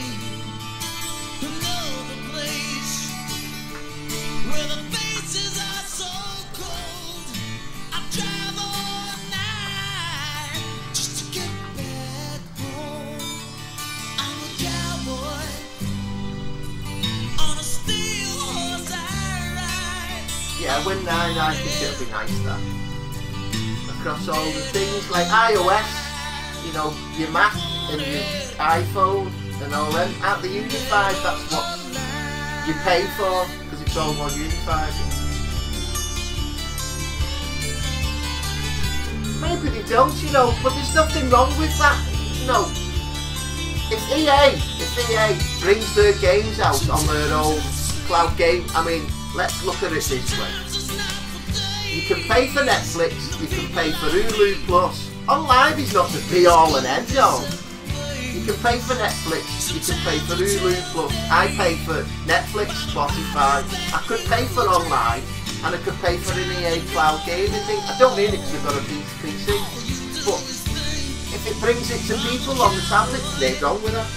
Another place where the faces are so cold. I drive all night just to get back home. I'm a cowboy on a steel horse I ride. Yeah, when I think it'll be nice that across all the things like iOS, you know, your Mac and your iPhone and all them, at the unified, that's what you pay for, because it's all one unified. Maybe they don't, you know, but there's nothing wrong with that, you know. If EA brings their games out on their own cloud game, I mean, let's look at it this way. You can pay for Netflix, you can pay for Hulu Plus. On live is not the be all and end all. You can pay for Netflix, you can pay for Hulu Plus. I pay for Netflix, Spotify. I could pay for online, and I could pay for an EA cloud gaming thing. I don't need it because I've got a PC. But if it brings it to people on the tablet, they're wrong with it.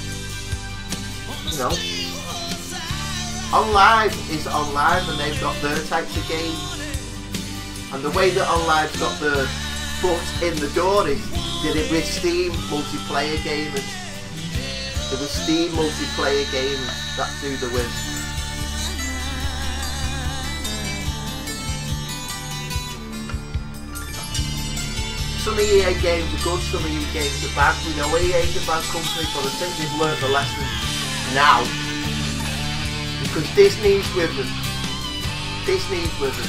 You know. OnLive is OnLive, and they've got their types of games. And the way that OnLive's got their foot in the door is did it with Steam multiplayer gamers. There was Steam multiplayer gamers. That's who they were. some EA games are good, some EA games are bad. We know EA's a bad company, but I think they've learned the lesson now. Because Disney's with them. Disney's with them.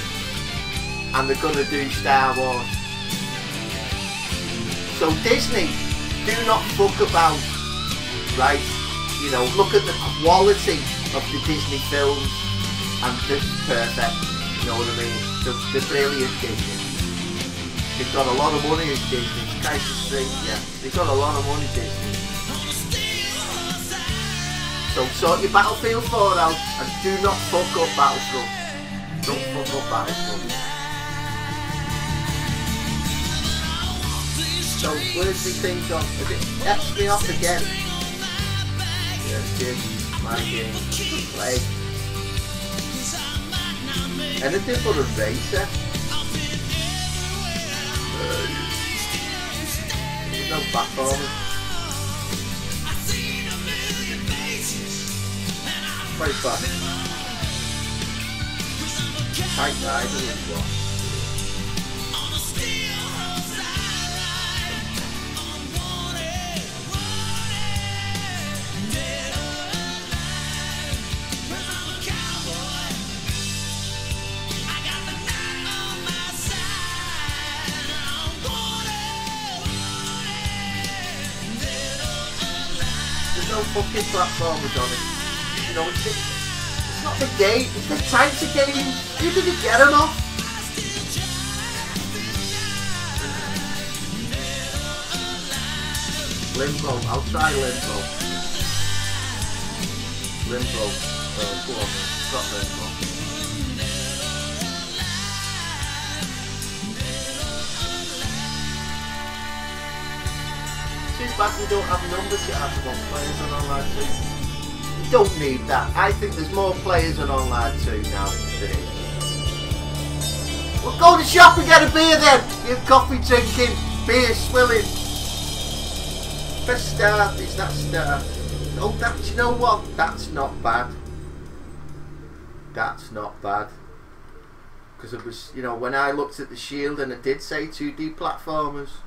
And they're going to do Star Wars. So Disney, do not fuck about, right? You know, look at the quality of the Disney films, and this is perfect, you know what I mean? They're brilliant, Disney. They've got a lot of money as Disney, Christ Street, yeah. They've got a lot of money, Disney. So sort your Battlefield 4 out, and do not fuck up Battlefront. Don't fuck up Battlefront. So where's the thing gone? Has it F'd me off again? Yes, yes, my game. Play. Anything but a racer. There's no platforming. Very fast. Tight rider as well. No fucking platformers on it. You know, it's not the game, it's the types of games. You didn't get them off. Limbo, I'll try Limbo. Limbo, go on, got Limbo. Too bad we don't have numbers yet after one players on Online 2. You don't need that. I think there's more players on Online 2 now than there is. Well, go to the shop and get a beer then! You coffee drinking, beer swilling. Press start, is that start? Oh, that's, you know what? That's not bad. That's not bad. Because it was, you know, when I looked at the shield and it did say 2D platformers.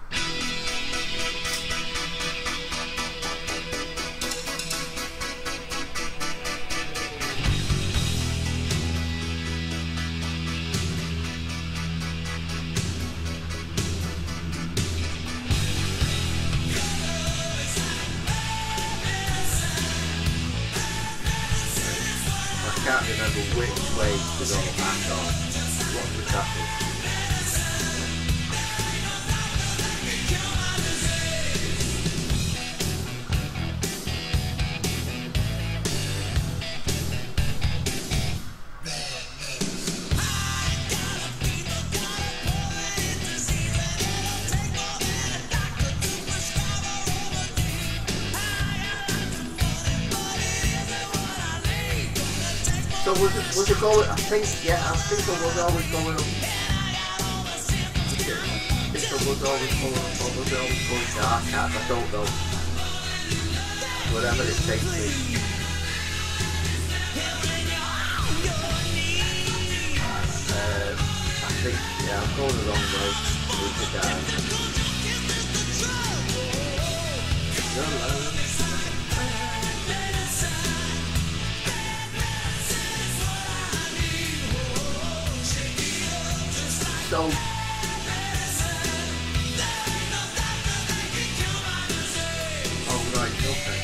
I can't remember which way to go back on. What was happening? So was it going, I think I was always going up. I think I was always going up, or was it always going dark at, I don't know. Whatever it takes me. I think, yeah, I'm going the wrong way. Move it down. No. So, oh right, okay.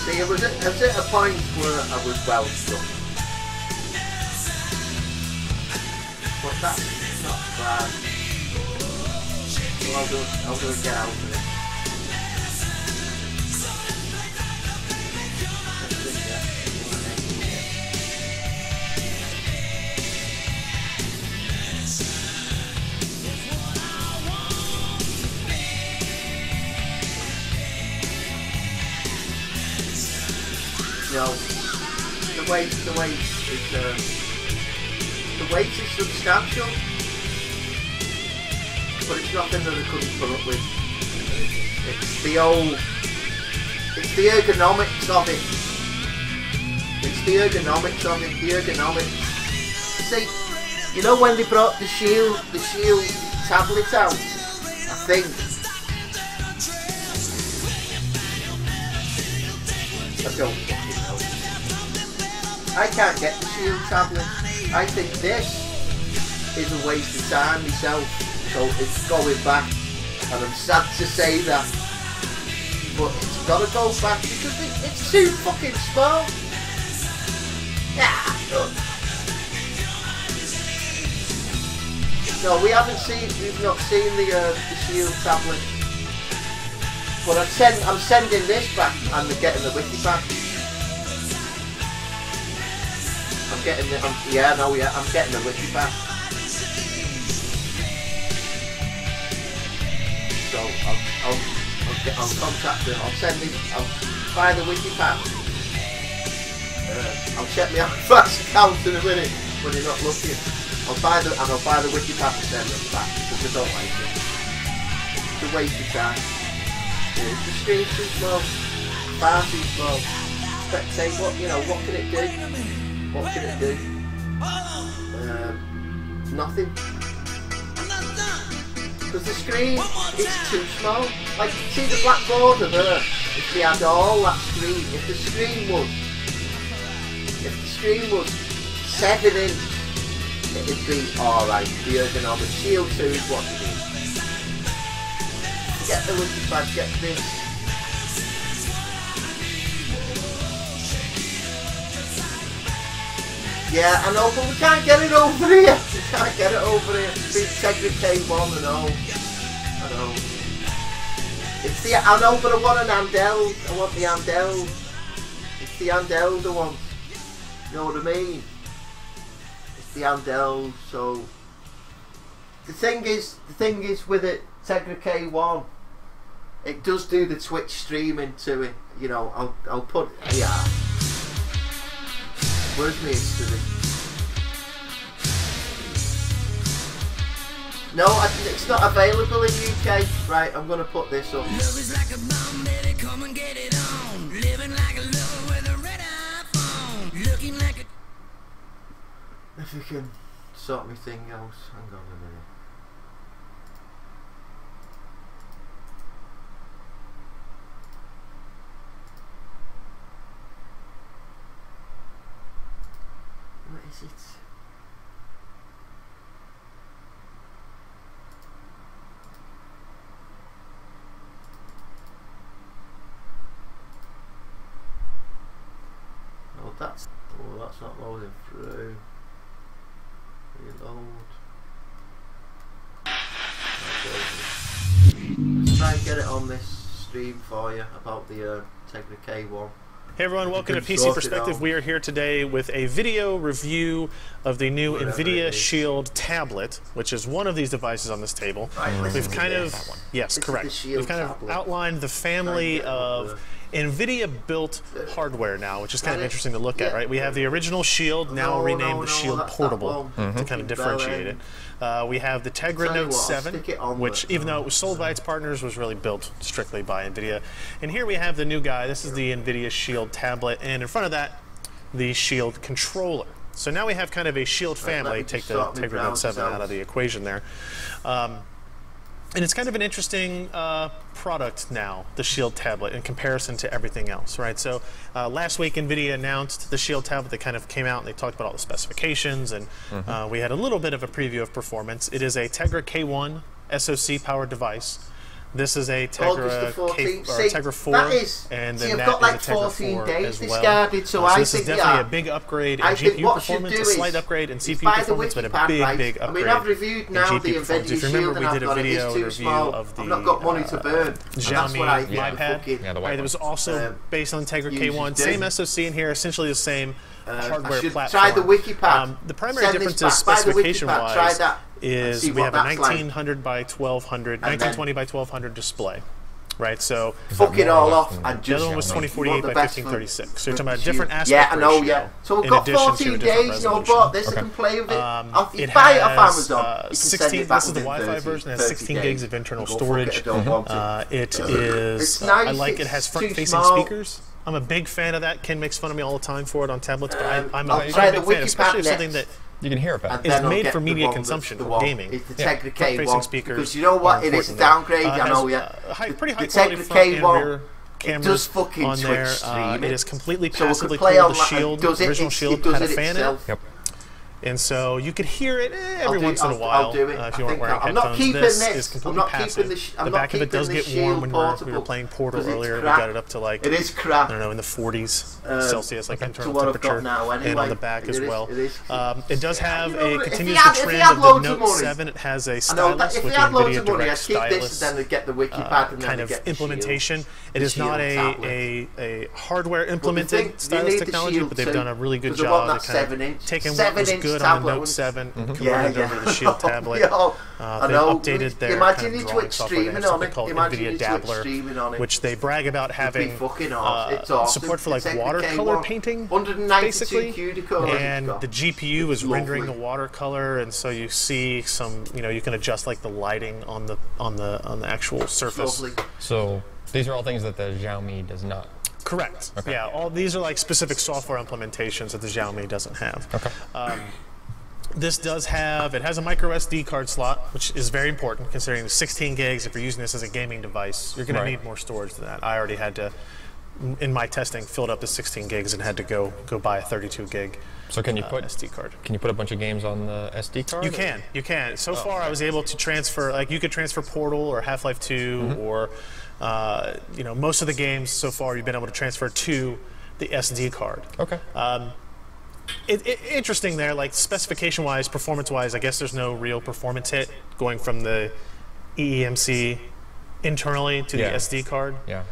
See, I was at a point where I was well stuck. But that's not bad. So I'll go get out of it. know, the weight is substantial, but it's nothing that I couldn't put up with. It's the ergonomics of it. The ergonomics. See, you know when they brought the Shield tablet out, I think. I don't fucking know. I can't get the Shield tablet. I think this is a waste of time myself, so it's going back, and I'm sad to say that, but it's gotta go back because it's too fucking small. No, we've not seen the Shield tablet, but I'm sending this back and I'm getting the wiki back. I'm getting the wiki back. So I'll contact them. I'll buy the wiki pack. I'll check my fast account in a minute when you're not looking. I'll buy the wiki pack and send it back because I don't like it. It's a waste of time. The screen's too small, far too small. Spectate, what can it do? What can it do? Nothing. Because the screen is too small. Like, see the black border there? If they had all that screen, if the screen was 7 inch, it'd be alright. The ergonomic Shield 2 is what you need. Get the wiki pad, get this. Yeah, I know, but we can't get it over here. We can't get it over here. Big Tegra K1 and all. I know. I know, but I want an handheld. I want the handheld. It's the handheld I want. You know what I mean? It's the handheld. So the thing is with it, Tegra K1, it does do the Twitch streaming to it. You know, I'll put Where's my history? No, it's not available in UK. Right, I'm gonna put this up. Love is like a bomb, baby, come and get it on. Living like a lover with a red iPhone. Looking like a... If you can sort me thing else, hang on a minute. What is it? Oh, that's not loading through. Reload. Let's try and get it on this stream for you about the Tegra K1. Hey everyone, welcome to PC Perspective. We are here today with a video review of the new nvidia Shield tablet, which is one of these devices on this table. We've kind of, yes, correct. We've kind of outlined the family of NVIDIA-built hardware now, which is kind of interesting to look at, right? We have the original Shield, now renamed the Shield Portable, to kind of differentiate it. We have the Tegra Note 7, which, even though it was sold by its partners, was really built strictly by NVIDIA. And here we have the new guy. This is the NVIDIA Shield tablet, and in front of that, the Shield controller. So now we have kind of a Shield family. Take the Tegra Note 7 out of the equation there. And it's kind of an interesting product now, the Shield tablet, in comparison to everything else, right? So last week, NVIDIA announced the Shield tablet. They kind of came out and they talked about all the specifications, and we had a little bit of a preview of performance. It is a Tegra K1 SoC-powered device. This is a Tegra, Tegra 4, and then that is a Tegra 4 as well. So this is definitely a big upgrade in GPU performance, a slight upgrade in CPU performance, but a big upgrade in GPU performance. If you remember, we did a video review of the Xiaomi MyPad. It was also based on Tegra K1, same SoC in here, essentially the same hardware platform. The primary differences specification-wise is we have a 1900 by 1200, 1920 by 1200 display. right? So fuck it all off and the just other one was 2048 by 1536. So you're talking about a Shield. different aspect Yeah, I know, ratio yeah. So we've in got addition to 14 a different days, no, resolution. but this I can play with it. You It buy it off has Amazon. You can 16. send it back This is the within Wi-Fi 30, version. It has 16 days. gigs of internal Go fuck storage. it, I don't want it. It is. It's nice, I like it. it's Has too front-facing small. speakers. I'm a big fan of that. Ken makes fun of me all the time for it on tablets, but I'm I'll a try big the fan, especially of Wikipedia something that You can hear it better. And is then I'll made get for the media one that's consumption, the or one. gaming. It's the Yeah. Tegra Front-facing K1. speakers Because you know what? are It is a important downgrade, there. I know, yeah. Pretty high The quality Tegra front and K1, rear it cameras does fucking on Twitch there. streaming. It is completely So we passively could play cooled. The online. Shield, Does the it? original It Shield does had a it fan in it. itself. Yep. And so you could hear it every I'll do- once in a I'll while do it. if I you weren't think wearing I'm not headphones. keeping This this. is I'm completely not passive. keeping this. I'm The not back of it keeping does the get Shield warm when we were portable playing Portal 'cause it's earlier. We crap. got it up to like It is crap. I don't know, in the 40s Celsius, like To internal what I've got temperature, now and anyway. on the back as It is- well. it is- It does have You know, a if continues he had- the if he trend had of the loads of Note money- 7. It has a I know that stylus if with they the had loads NVIDIA of money, I'd Direct keep this stylus and then get the WikiPad and then kind of get the implementation. Shield. It The is not Shield tablet. a hardware But implemented the thing- you stylus need the technology, Shield but they've too, done a really good 'cause they want job that of kind 7-inch of taking what was 7-inch good on the tablet Note with- 7 and converting Yeah, it over to the yeah. Shield tablet. Yeah, I They know. updated their Imagine kind you of Twitch drawing software. They streaming have on something it. called Imagine NVIDIA you Twitch Dabbler, streaming on it. which they brag about having fucking awesome. It's awesome. support for like It's watercolor K1, painting, 192 basically. cuticles. And the GPU is Lovely. rendering the watercolor, and so you see some. You can adjust like the lighting on the actual surface. Lovely. So these are all things that the Xiaomi does not. Correct. Okay. Yeah, all these are like specific software implementations that the Xiaomi doesn't have. Okay. This does have, it has a micro SD card slot, which is very important considering the 16 gigs. If you're using this as a gaming device, you're going to need more storage than that. I already had to, in my testing, filled up the 16 gigs and had to go buy a 32 gig So can you put SD card. Can you put a bunch of games on the SD card? You can. So far, I was able to transfer, like you could transfer Portal or Half-Life 2 or, most of the games so far you've been able to transfer to the SD card. Okay. Interesting there, like specification-wise, performance-wise, I guess there's no real performance hit going from the eEMC internally to the SD card. Yeah.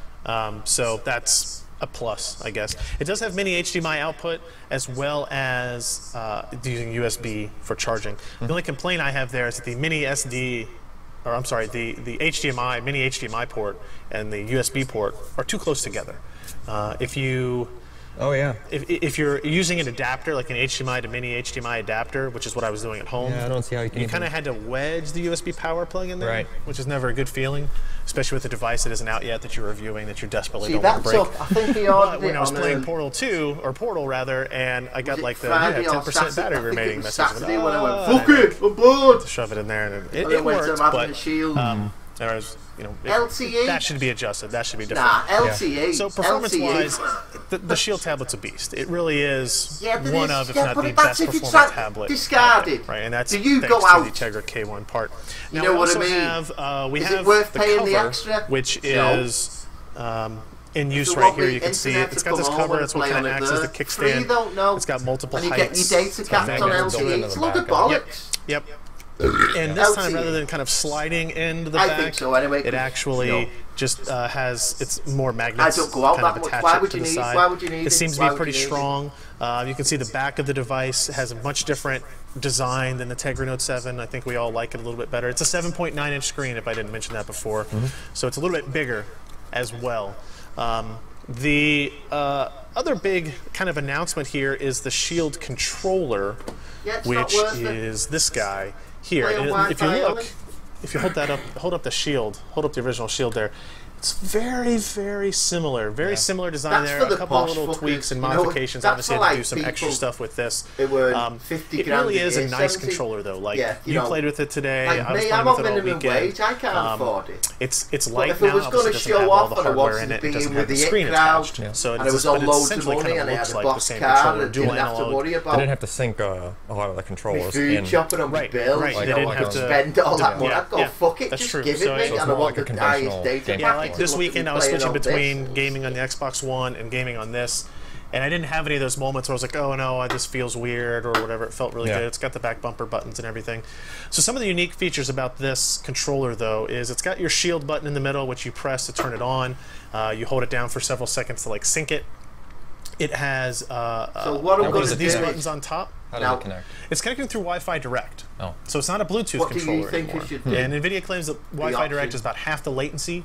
So that's a plus, I guess. It does have mini HDMI output as well as using USB for charging. The only complaint I have there is that the mini SD, or I'm sorry, the HDMI, mini HDMI port and the USB port are too close together. Oh yeah. If you're using an adapter, like an HDMI to mini HDMI adapter, which is what I was doing at home, Yeah, I don't see how you can. you kind of had to wedge the USB power plug in there, Right. which is never a good feeling, especially with a device that isn't out yet that you're reviewing that you desperately See, don't want to that's break. up. I think he But ordered when it I was on playing Portal rather, and I got it like the Friday you or have 10% Saturday? battery I think it remaining was message. Saturday when I went, and fuck it, I'm bored. shove it in there, and And it I went to worked, having a but Shield. there was, LTE? that should be adjusted. That should be different. Nah, LTE. So performance-wise, LTE. the Shield tablet's a beast. It really is Yeah, but one it's- of, if yeah, not but the that's best if it's performance like tablet. discarded. out there, right? And that's Do you thanks go to out? the Tegra K1 part. You Now, know we what I also mean? have, we Is have it worth the paying cover, the extra? which No. is in use you right want here. the You can see it. internet It's to got this come on cover. and That's what play kind of on it acts as the there. kickstand. Free, don't know. It's got multiple And you get heights. your data caps on magnets built LTE. into It's the a load of back of it. bollocks. Yep. And this time, LTE. rather than kind of sliding into the I back, think so anyway, it 'cause, actually just has it's more magnets. I don't go out kind that of much. attach Why it would to you the need- side. why would you need It it? seems to Why be would pretty you need it? strong. You can see the back of the device has a much different design than the Tegra Note 7. I think we all like it a little bit better. It's a 7.9-inch screen, if I didn't mention that before. So it's a little bit bigger as well. The other big kind of announcement here is the Shield controller, Yeah, it's which not worth it. is this guy here. Play on And if you Wi-Fi look, only. if you hold up the Shield, hold up the original Shield there. It's very, very similar. Very similar design That's there. for A the couple posh little fuckers, tweaks and you know, modifications. that's Obviously, for, had to do like, some extra people stuff with this. It were 50 it grand really a is a year, nice 70. controller, though. Like Yeah, you you know, played with it today. Like I was me, playing I'm with on it all minimum weekend. wage. I can't afford it. It's light if it now. was Obviously, gonna it doesn't show have all off the and it hardware wasn't in it. It being doesn't with have the the screen it crowd, attached. So and it's it was all but it loads of essentially money, kind and of I looks had a like the box same card, controller, and dual didn't have to analog. worry They about didn't have to sync a lot of the my controllers food in. shopping on my Right, bills. right. Like They a- didn't like have a- to spend all that money. Yeah, I'd go, yeah, fuck it, that's just true. give So it me, it's and I more want like the a highest conventional data game. Yeah, package like and this look at weekend me I was playing switching on this. between gaming on the Xbox One and gaming on this, and I didn't have any of those moments where I was like, oh no, this feels weird or whatever. It felt really Yeah. good. It's got the back bumper buttons and everything. So some of the unique features about this controller, though, is it's got your Shield button in the middle, which you press to turn it on. You hold it down for several seconds to like sync it. It has So what I'm Now, going is to it do these connect? buttons on top. How Now- does it connect? It's connecting through Wi-Fi Direct. Oh. So it's not a Bluetooth What do you controller think we anymore. should do? And NVIDIA claims that Wi-Fi option. Direct is about half the latency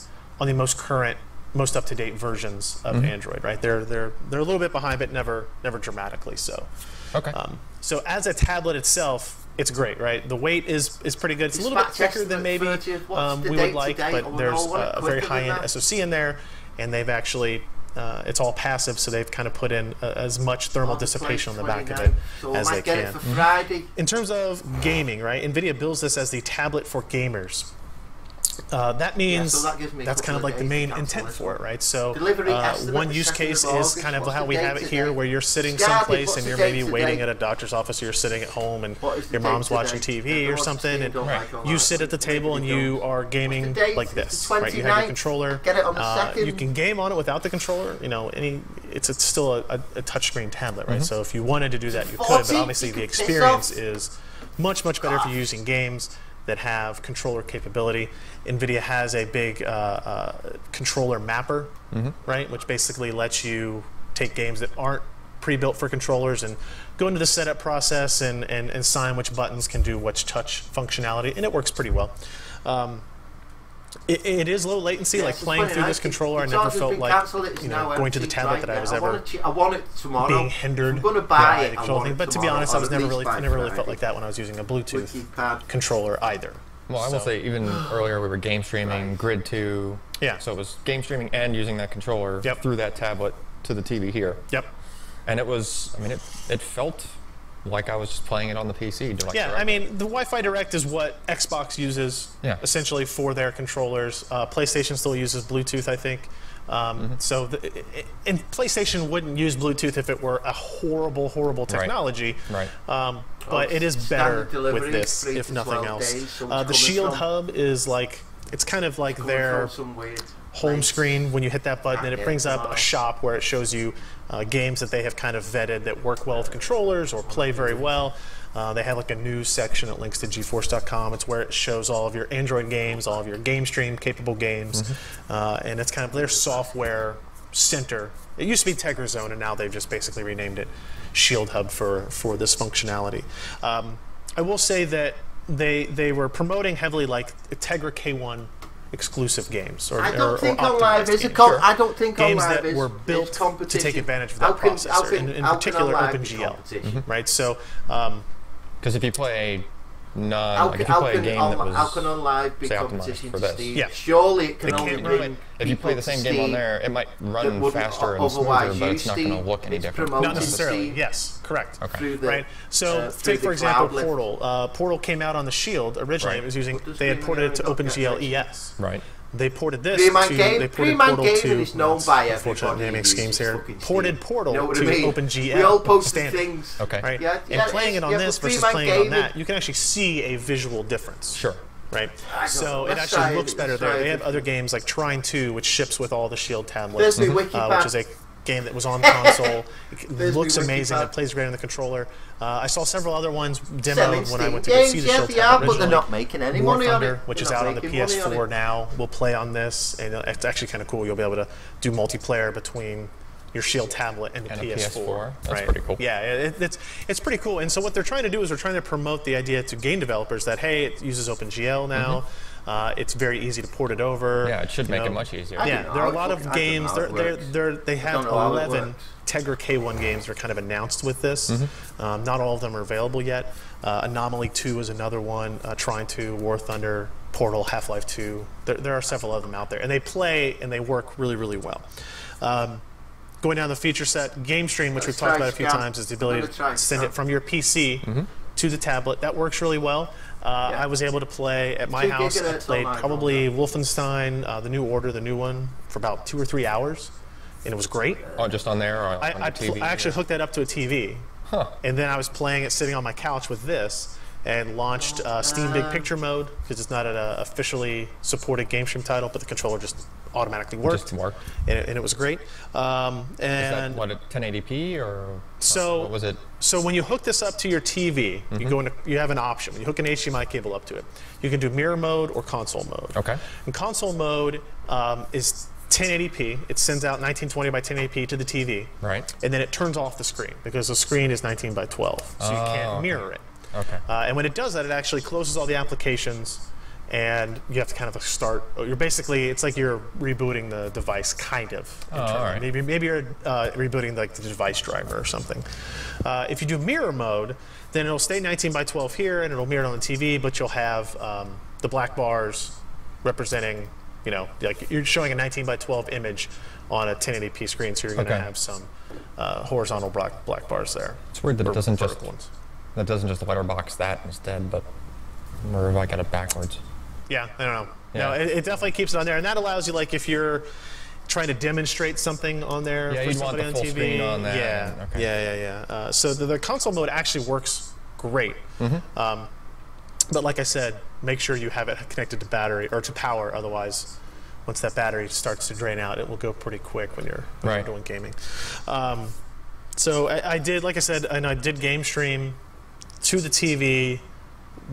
on the most current most up-to-date versions of Android, right? They're a little bit behind, but never dramatically so. Okay. So as a tablet itself, it's great, right? The weight is pretty good. It's a little bit thicker than maybe we would like, but there's a very high-end SoC in there, and they've actually it's all passive, so they've kind of put in as much thermal dissipation on the back of it as they can. In terms of gaming, right? NVIDIA builds this as the tablet for gamers. That means that's kind of like the main intent for it, right? So one use case is kind of how we have it here, where you're sitting someplace and you're maybe waiting at a doctor's office, or you're sitting at home and your mom's watching TV or something, and you sit at the table and you are gaming like this, right? You have your controller. You can game on it without the controller. You know, it's still a touchscreen tablet, right? So if you wanted to do that, you could, but obviously the experience is much better if you're using games that have controller capability. NVIDIA has a big controller mapper, right, which basically lets you take games that aren't pre-built for controllers and go into the setup process and assign which buttons can do which touch functionality, and it works pretty well. It is low latency, like playing through this controller. I never felt like, you know, going to the tablet that I was ever being hindered by the control thing. But to be honest, I never really felt like that when I was using a Bluetooth controller either. Well, I will say, even earlier we were game streaming Grid 2. Yeah. So it was game streaming and using that controller through that tablet to the TV here. Yep. And it was, I mean, it felt like I was just playing it on the PC. Yeah, I mean, the Wi-Fi Direct is what Xbox uses essentially for their controllers. PlayStation still uses Bluetooth, I think. So, and PlayStation wouldn't use Bluetooth if it were a horrible technology. Right. But it is better with this, if nothing else. The Shield Hub is like, it's kind of like their home screen when you hit that button, and it brings up a shop where it shows you games that they have kind of vetted that work well with controllers or play very well. They have like a news section that links to GeForce.com. It's where it shows all of your Android games, all of your game stream capable games, and it's kind of their software center. It used to be Tegra Zone, and now they've just basically renamed it Shield Hub for this functionality. I will say that they were promoting heavily like Tegra K1 exclusive games, or I don't think or on live is games, I don't think on games live that were built to take advantage of that processor, in particular OpenGL, right? So, because if you play if you play a game that was, how can on live be say, competition optimized for to this? Steam? Yeah. Surely it can only bring if you play the same game on there, it might run faster and smoother, but it's not going to look any different. Not necessarily. Yes, correct. Okay. Right. So take for example Portal. Portal came out on the Shield originally. It was using, they had ported it to OpenGL ES. Right. They ported this to, they ported Portal to, unfortunate naming schemes here, ported Portal to OpenGL standard. Okay. Right? And playing it on this versus playing it on that, you can actually see a visual difference. Sure. Right? So it actually looks better there. They have other games like Trine 2, which ships with all the Shield tablets, which is a game that was on console. It looks amazing. It plays great on the controller. I saw several other ones demoed when I went to go see the Shield tablet but they're not making any money on it. Which is out on the PS4 now. We'll play on this, and it's actually kind of cool. You'll be able to do multiplayer between your Shield tablet and the PS4. That's pretty cool. Yeah, it's pretty cool. And so what they're trying to do is they're trying to promote the idea to game developers that, hey, it uses OpenGL now. It's very easy to port it over. Yeah, it should make it much easier. Yeah, there are a lot of games. They have 11 Tegra K1 games that are kind of announced with this. Not all of them are available yet. Anomaly 2 is another one. Trine 2, War Thunder, Portal, Half-Life 2. There are several of them out there, and they play and they work really well. Going down the feature set, Game Stream, which we've talked about a few times, is the ability to send it from your PC to the tablet. That works really well. I was able to play at my house. I played probably Wolfenstein, the New Order, the new one, for about 2 or 3 hours, and it was great. Oh, just on there, or on the TV? I actually hooked that up to a TV, and then I was playing it sitting on my couch with this, and launched Steam Big Picture mode, because it's not an officially supported game stream title, but the controller just automatically worked. And it was great. And is that, what, 1080p, or what was it? So when you hook this up to your TV, you go into, you have an option. When you hook an HDMI cable up to it, you can do mirror mode or console mode. Okay. And console mode is 1080p. It sends out 1920 by 1080p to the TV. Right. And then it turns off the screen, because the screen is 19 by 12, so you can't mirror it. Okay. And when it does that, it actually closes all the applications and you have to kind of start. You're basically, it's like you're rebooting the device, kind of. Oh, all right. Maybe you're rebooting like the device driver or something. If you do mirror mode, then it'll stay 19 by 12 here, and it'll mirror it on the TV, but you'll have the black bars representing, you know, like you're showing a 19 by 12 image on a 1080p screen, so you're going to have some horizontal black bars there. It's weird that it doesn't just letterbox that instead, but or if I got it backwards. Yeah, I don't know. Yeah. No, it definitely keeps it on there, and that allows you, like, if you're trying to demonstrate something on there for you'd somebody want the on full TV. screen on that. Yeah, Okay. yeah. So the console mode actually works great. But like I said, make sure you have it connected to battery or to power. Otherwise, once that battery starts to drain out, it will go pretty quick when you're doing gaming. So I did, like I said, and I did game stream to the TV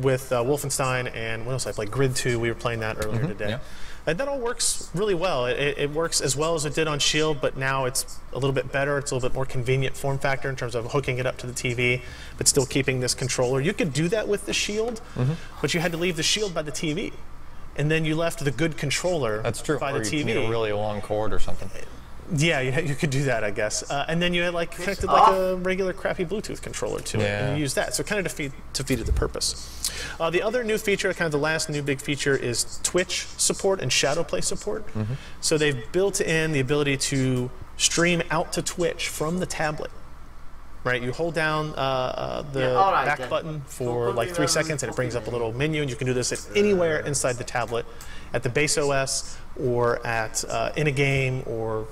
with Wolfenstein, and what else I played? Grid 2. We were playing that earlier today. Yeah. And that all works really well. It works as well as it did on Shield, but now it's a little bit better. It's a little bit more convenient form factor in terms of hooking it up to the TV, but still keeping this controller. You could do that with the Shield, but you had to leave the Shield by the TV. And then you left the good controller by the TV. You need a really long cord or something. Yeah, you could do that, I guess. And then you had like connected like a regular crappy Bluetooth controller to it, and you use that. So it kind of defeated the purpose. The other new feature, kind of the last new big feature, is Twitch support and Shadowplay support. So they've built in the ability to stream out to Twitch from the tablet. Right, you hold down the back button for like 3 seconds, and it brings up a little menu, and you can do this at anywhere inside the tablet, at the base OS or at in a game or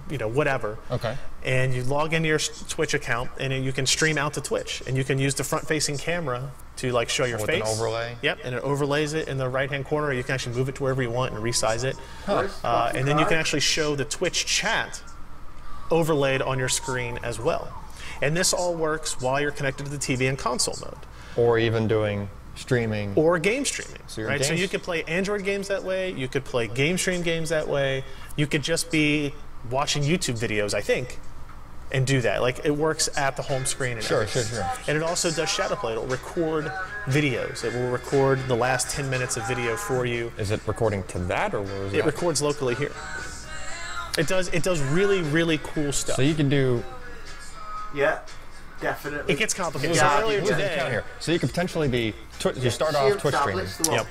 whatever. Okay. And you log into your Twitch account, and then you can stream out to Twitch, and you can use the front-facing camera to like show your face. With an overlay. Yep, and it overlays it in the right-hand corner. You can actually move it to wherever you want and resize it. And then you can actually show the Twitch chat overlaid on your screen as well. And this all works while you're connected to the TV in console mode. Or even doing streaming. Or game streaming. So, so you could play Android games that way. You could play game stream games that way. You could just be watching YouTube videos, I think, and do that. Like, it works at the home screen. And Sure. And it also does Shadowplay. It'll record videos. It will record the last 10 minutes of video for you. Is it recording to that, or where is it? It records locally here. It does really, really cool stuff. So you can do... Yeah, definitely. It gets complicated. Yeah, so earlier today, so you could potentially be you start off Twitch streaming. Yep.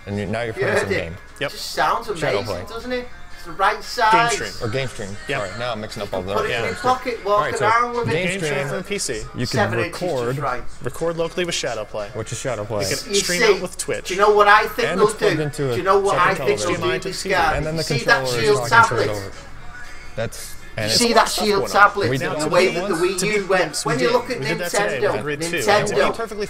And now you're playing some game. Yep. It just sounds amazing, doesn't it? It's the right size. Game stream. Or game stream. Yep. Sorry, now I'm mixing up all the... Put it in your pocket, walk around with it. Game stream from the PC. You can record locally with Shadowplay. Which is Shadowplay. You can stream out with Twitch. Do you know what I think And they'll it's plugged do? into Do a you know what I think second they'll do, this guy? And then the See that controller Shield is talking straight tablet? over. That's... You And see that Shield tablet, We did the it way once. that the Wii U went. When you look at Nintendo,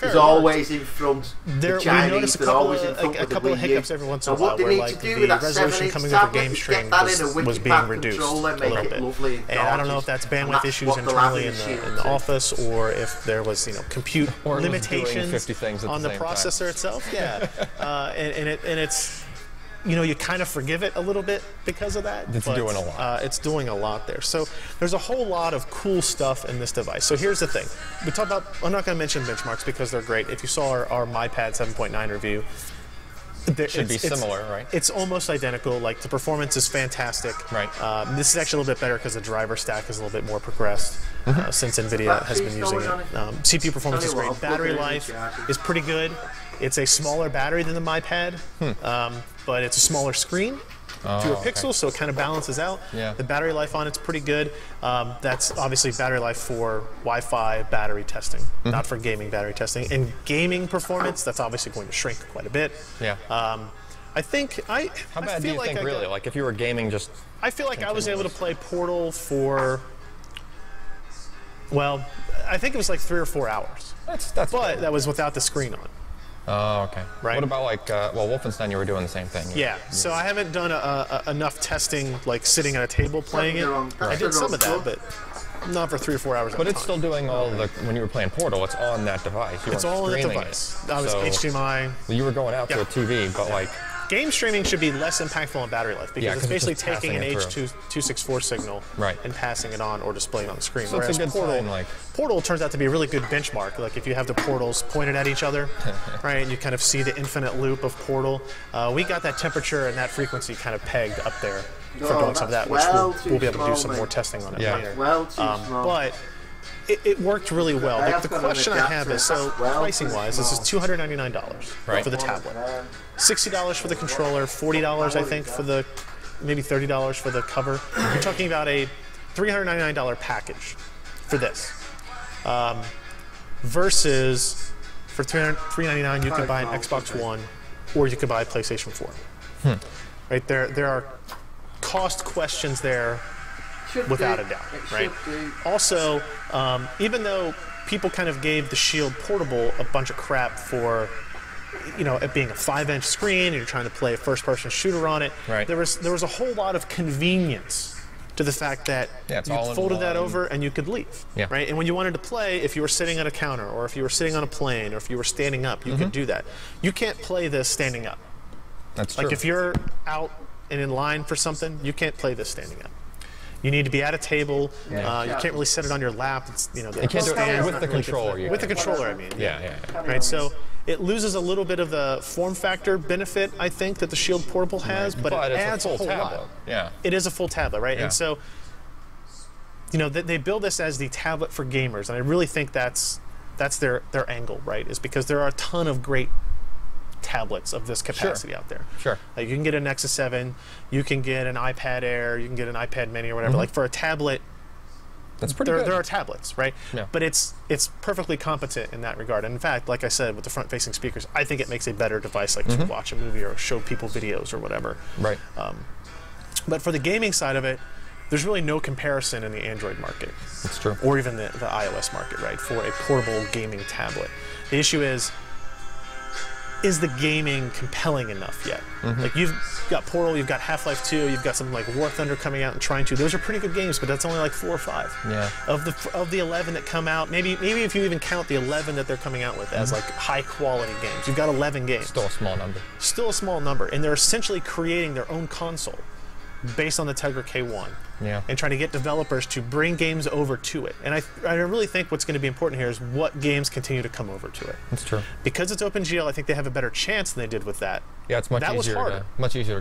is always in front. The Chinese, they're always in front of the couple of Wii U. hiccups every once in a So while what they where need like to do the with that resolution 7-inch coming over tablet game is stream get that in a was being WikiPad reduced controller, a make little it bit. lovely and And I don't know if gorgeous. that's bandwidth And issues what they'll have internally in in the the Shield too. office, or if there was compute Or it was doing limitations 50 things at on the the same time. processor itself. Yeah, and it's you kind of forgive it a little bit because of that. It's doing a lot. It's doing a lot there. So there's a whole lot of cool stuff in this device. So here's the thing. We talked about, I'm not going to mention benchmarks because they're great. If you saw our MyPad 7.9 review, Should be similar, right? It's almost identical. Like, the performance is fantastic. Right. This is actually a little bit better because the driver stack is a little bit more progressed since NVIDIA has been using it. CPU performance is great. Battery life is pretty good. It's a smaller battery than the MyPad, but it's a smaller screen, fewer pixels, so it kind of balances out. Yeah. The battery life on it's pretty good. That's obviously battery life for Wi-Fi battery testing, not for gaming battery testing. And gaming performance, that's obviously going to shrink quite a bit. Yeah. I think How bad do you think, really? Like, if you were gaming just... I feel like I was able to play Portal for, well, I think it was like 3 or 4 hours. That's But good. that was without the screen on. Oh, okay. Right. What about, like, well, Wolfenstein, you were doing the same thing. Yeah, so I haven't done enough testing, like sitting at a table playing it. I did some of that, but not for 3 or 4 hours. But it's still doing all the, when you were playing Portal, it's on that device. You It's weren't all on the streaming device. it. That was So, HDMI. well, you were going out to a TV, but, like, game streaming should be less impactful on battery life because Yeah, it's 'cause it's basically just taking an passing it H.264 signal Right. and passing it on or displaying it on the screen. So Whereas it's a good Portal, sign, like- Portal turns out to be a really good benchmark. Like if you have the portals pointed at each other, right, and you kind of see the infinite loop of Portal. We got that temperature and that frequency kind of pegged up there for doing some of that, which we'll be able to do some more testing on it later. Well too small. But it worked really well. I Like, the have got an question I have is, so adapter. Well, pricing-wise, this is $299 Right. for the tablet. $60 for the controller, $40 I think for the, maybe $30 for the cover. You're talking about a $399 package for this. Versus for $399 you can buy an Xbox One or you could buy a PlayStation 4. Right, there are cost questions there without a doubt, right? Also, even though people kind of gave the Shield Portable a bunch of crap for, you know, it being a 5-inch screen and you're trying to play a first-person shooter on it, Right. there was a whole lot of convenience to the fact that it's you all in folded that one. over and you could leave, Yeah. right? And when you wanted to play, if you were sitting at a counter or if you were sitting on a plane or if you were standing up, you could do that. You can't play this standing up. That's true. Like if you're out and in line for something, you can't play this standing up. You need to be at a table. You can't really set it on your lap. It's, you know, You can't do it with the controller. With the controller, I mean. Yeah. Right. So it loses a little bit of the form factor benefit, I think, that the Shield Portable has, but it it's adds a full whole tablet. lot. Yeah. It is a full tablet, right? Yeah. And so, you know, they build this as the tablet for gamers, and I really think that's their angle, right? Is because there are a ton of great tablets of this capacity out there. Sure. Like you can get a Nexus 7, you can get an iPad Air, you can get an iPad Mini or whatever. Like for a tablet, That's pretty there good. are tablets, right? Yeah. But it's perfectly competent in that regard. And in fact, like I said, with the front-facing speakers, I think it makes a better device, like to watch a movie or show people videos or whatever. Right. But for the gaming side of it, there's really no comparison in the Android market, That's true. or even the iOS market, right? For a portable gaming tablet, the issue is the gaming compelling enough yet? Like you've got Portal, you've got Half-Life 2, you've got something like War Thunder coming out and Trying to. Those are pretty good games, but that's only like 4 or 5. Yeah. Of the 11 that come out, maybe if you even count the 11 that they're coming out with as like high quality games, you've got 11 games. Still a small number. Still a small number, and they're essentially creating their own console based on the Tegra K1. Yeah. And trying to get developers to bring games over to it. And I really think what's going to be important here is what games continue to come over to it. That's true. Because it's OpenGL, I think they have a better chance than they did with that. Yeah, it's much That was easier harder.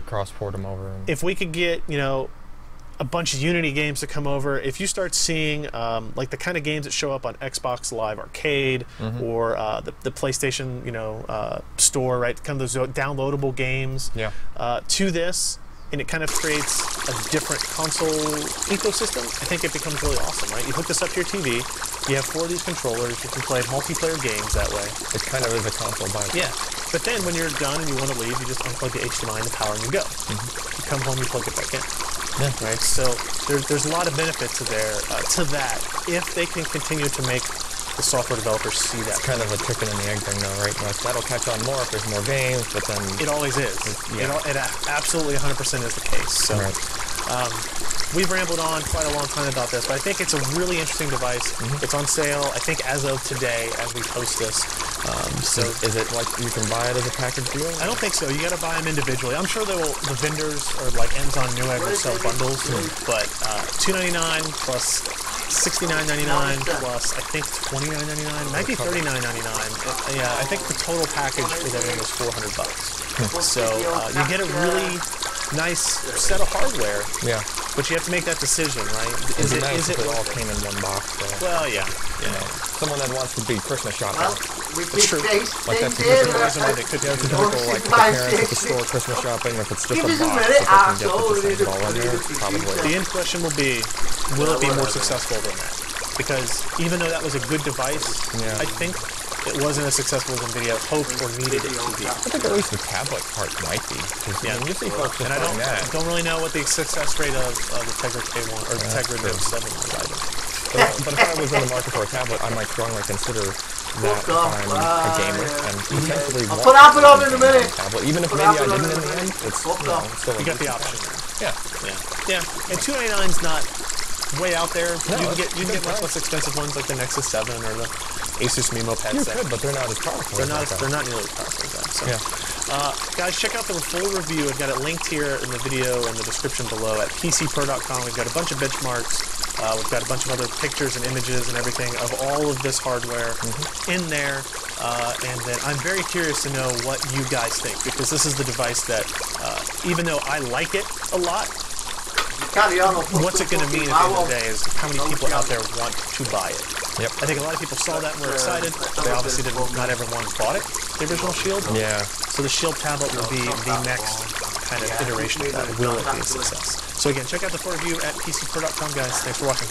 to cross-port them over. And If we could get, you know, a bunch of Unity games to come over, if you start seeing like the kind of games that show up on Xbox Live Arcade or the PlayStation, you know, store, right? Kind of those downloadable games Yeah. to this, and it kind of creates a different console ecosystem, I think it becomes really awesome, right? You hook this up to your TV, you have 4 of these controllers, you can play multiplayer games that way. It kind of is a console by itself. Yeah, but then when you're done and you want to leave, you just unplug the HDMI and the power and you go. You come home, you plug it back in. Yeah. Right, so there's a lot of benefits to that if they can continue to make the software developers see that. It's kind of a chicken and the egg thing, though, right? Like, that'll catch on more if there's more games, but then It always is. Yeah. It absolutely 100% is the case. So Right. we've rambled on quite a long time about this, but I think it's a really interesting device. It's on sale, I think, as of today, as we post this. So is it like you can buy it as a package deal? I don't think so. You got to buy them individually. I'm sure the vendors or like Amazon Newegg will sell bundles, but $299 plus $69.99 plus I think $29.99, might be $39.99. Yeah, I think the total package with everything was $400. So you get a really nice set of hardware. Yeah. But you have to make that decision, right? It'd be nice if it all came in one box. Well, yeah. You know, someone that wants to be Christmas shopping. It's true. Like that's the reason why they could Yeah, it's a typical, like, the parents at the store Christmas shopping. If it's just a box, if they can get the all in there, probably. The end question will be, will it be more successful than that? Because even though that was a good device, I think it wasn't as successful as nvidia hoped or needed it to be. I think at least the tablet part might be. Yeah. I mean, you see folks just And I doing that. don't really know what the success rate of the Tegra K1 or the Tegra Note 7 was either. But if I was in the market for a tablet, I might strongly consider that if I'm a gamer and potentially want put Apple on in a minute. a tablet. Even if maybe I didn't in the end, it's still You got the option there. Yeah. Yeah. And $299 is not way out there. No, you can get much less expensive ones like the Nexus 7 or the Asus Mimo Pad You 7. could, but they're not as powerful. They're as not that. nearly as powerful as that. So. Yeah. Guys, check out the full review. I've got it linked here in the video in the description below at PCPro.com. We've got a bunch of benchmarks. We've got a bunch of other pictures and images and everything of all of this hardware in there. And then I'm very curious to know what you guys think, because this is the device that, even though I like it a lot, what's it going to mean at the end of the day is how many people out there want to buy it. Yep. I think a lot of people saw that and were excited. They obviously didn't. Not everyone bought it, the original Shield. Yeah. So the Shield tablet will be the next kind of iteration of that. Will it be a success? So again, check out the full review at PCPro.com, guys. Thanks for watching.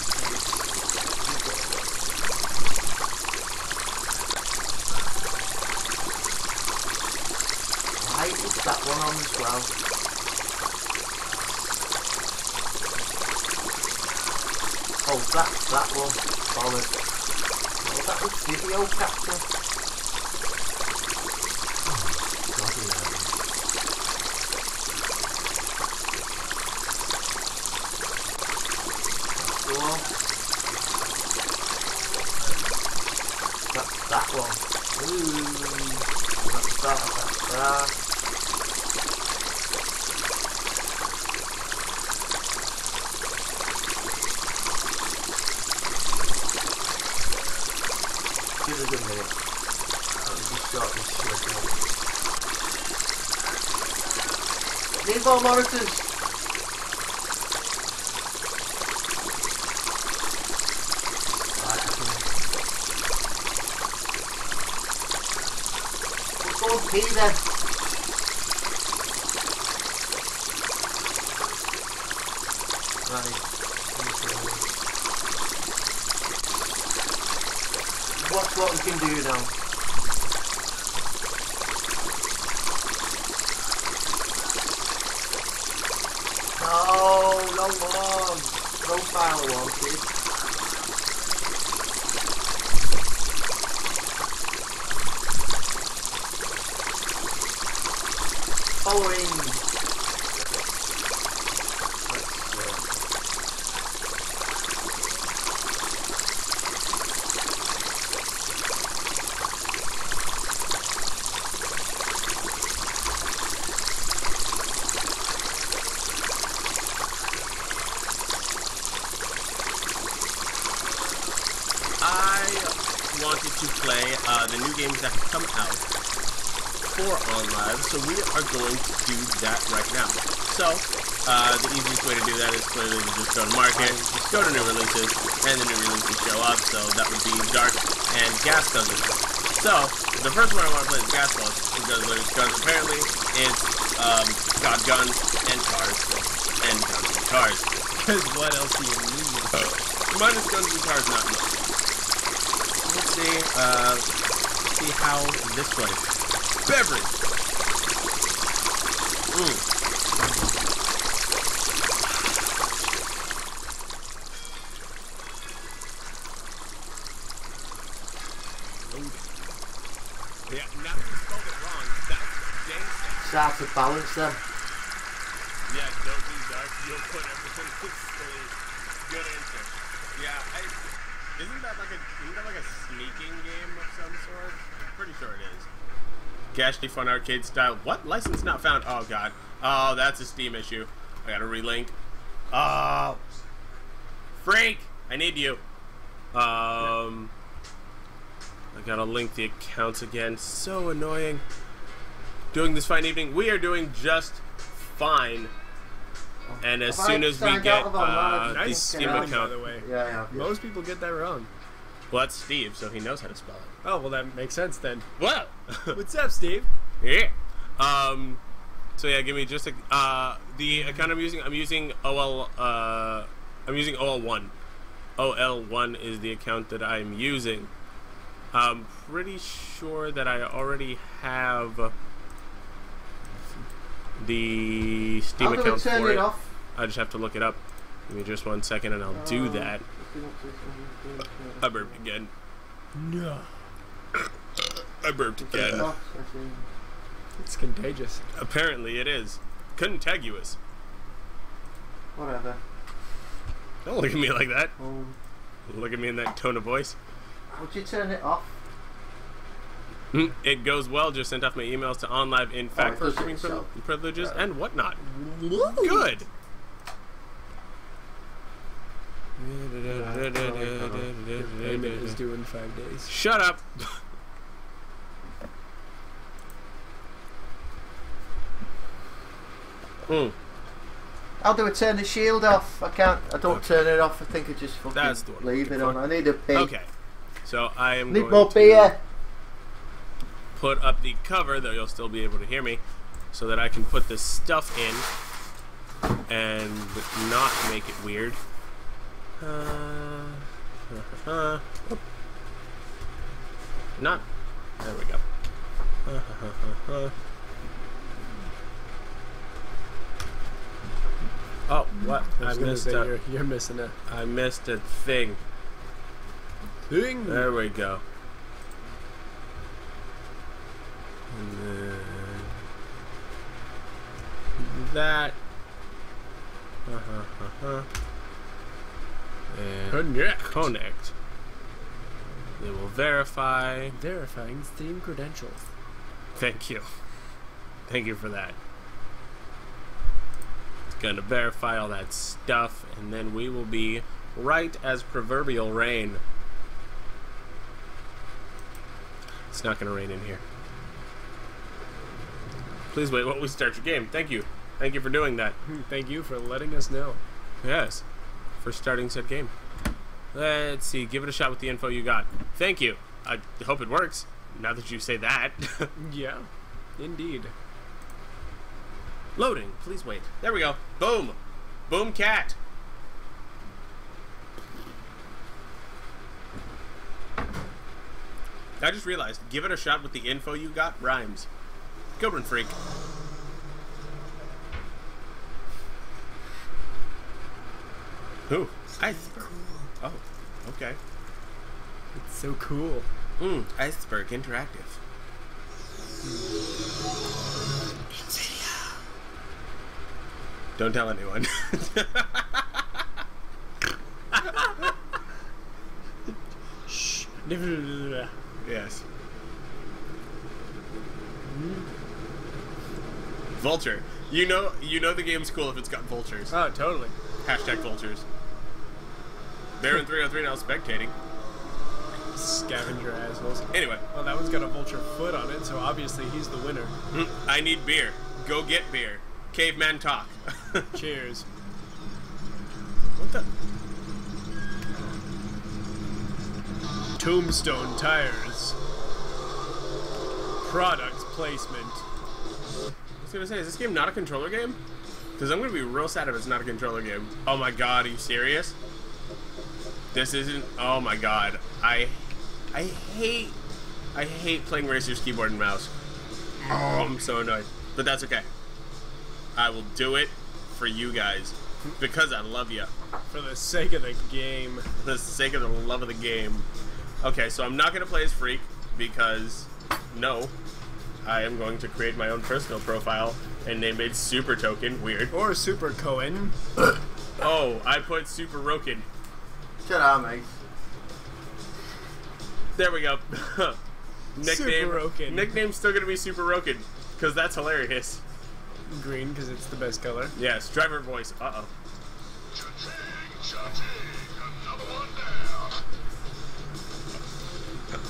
Why is that one on as well? Oh, that's that one. Solid. Oh, that was video capture. Bloody hell. That's that one. Ooh. That's that. Give us a minute. Let me just start this shit out. Need more monitors. Right, we'll go and pee then. Right. Watch what we can do now. No, no more. No file wanted. Following. Wanted to play the new games that have come out for OnLive, so we are going to do that right now. So, the easiest way to do that is clearly to just go to Market, go to New Releases, and the new releases show up, so that would be Dark and Gas Guzzlers. So, the first one I want to play is Gas Guzzlers, because apparently it's got guns and cars, and guns and cars. Because what else do you need? Minus guns and cars, not much. Let's see how this plays. Beverage. Yeah, now that you spelled it wrong, that's gangster. Start to balance them. Yeah, don't be dark, you'll put everything in sleep. Good answer. Yeah, isn't that like a sneaking game of some sort? I'm pretty sure it is. Gashly Fun Arcade style. What? License not found. Oh god. Oh, that's a Steam issue. I gotta relink. Oh, Freak! I need you. I gotta link the accounts again. So annoying. Doing this fine evening. We are doing just fine. And as soon as we get the Steam account, by the way. Yeah. Most people get that wrong. Well, that's Steve, so he knows how to spell it. Oh, well, that makes sense then. What? What's up, Steve? Yeah. So yeah, give me just a, the account I'm using. I'm using OL1. OL1 is the account that I'm using. I'm pretty sure that I already have the Steam account for it. I just have to look it up. Give me just 1 second and I'll do that. I burped again. No. I burped again. It's contagious. Apparently it is. Contiguous. Whatever. Don't look at me like that. Look at me in that tone of voice. Would you turn it off? It goes well. Just sent off my emails to OnLive in fact for streaming privileges and whatnot. Good. Payment is due in 5 days. Shut up. How do I turn the shield off? I can't. I don't turn it off. I think I just fucking That's the one. leave it on. I need a pee. Okay. So I am Need going more to beer. put up the cover, though you'll still be able to hear me, so that I can put this stuff in and not make it weird. Not. There we go. Oh, what? I missed a. You're missing it. I missed a thing. There we go. And then that. And connect. They will verify. Verifying Steam credentials. Thank you. Thank you for that. It's gonna verify all that stuff, and then we will be right as proverbial rain. It's not gonna rain in here. Please wait while we start your game. Thank you. Thank you for doing that. Thank you for letting us know. Yes. For starting said game. Let's see. Give it a shot with the info you got. Thank you. I hope it works. Now that you say that. Yeah, indeed. Loading. Please wait. There we go. Boom. Boom cat. I just realized, give it a shot with the info you got rhymes. Good one, freak. Who? Iceberg. Oh, okay. It's so cool. Iceberg Interactive. Don't tell anyone. Shh. Yes. Vulture. You know the game's cool if it's got vultures. Oh, totally. Hashtag vultures. Baron 303 now spectating. Scavenger assholes. Anyway. Well, that one's got a vulture foot on it, so obviously he's the winner. I need beer. Go get beer. Caveman talk. Cheers. What the? Tombstone Tires. Product placement. I was gonna say, is this game not a controller game? Because I'm gonna be real sad if it's not a controller game. Oh my god, are you serious? This isn't. Oh my god, I hate playing Racer's keyboard and mouse. Oh, I'm so annoyed, but that's okay. I will do it for you guys because I love you. For the sake of the game. For the sake of the love of the game. Okay, so I'm not gonna play as Freak because no. I am going to create my own personal profile and name it Super Token. Weird. Or Super Cohen. Oh, I put Super Roken. Shut up, mate. There we go. Super Roken. Nickname's still going to be Super Roken because that's hilarious. Green because it's the best color. Yes, driver voice. Uh-oh.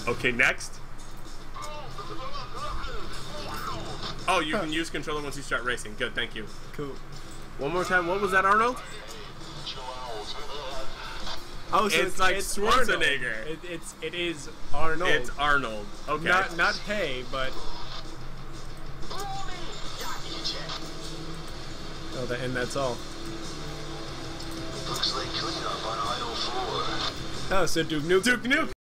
Okay, next. Oh, you can use controller once you start racing. Good, thank you. Cool. One more time. What was that, Arnold? Oh, so it's like it's Schwarzenegger. Arnold. It is Arnold. It's Arnold. Okay. Not hey, but. Oh, and that's all. Looks like cleanup on aisle 4. Oh, so Duke Nukem. Duke Nukem.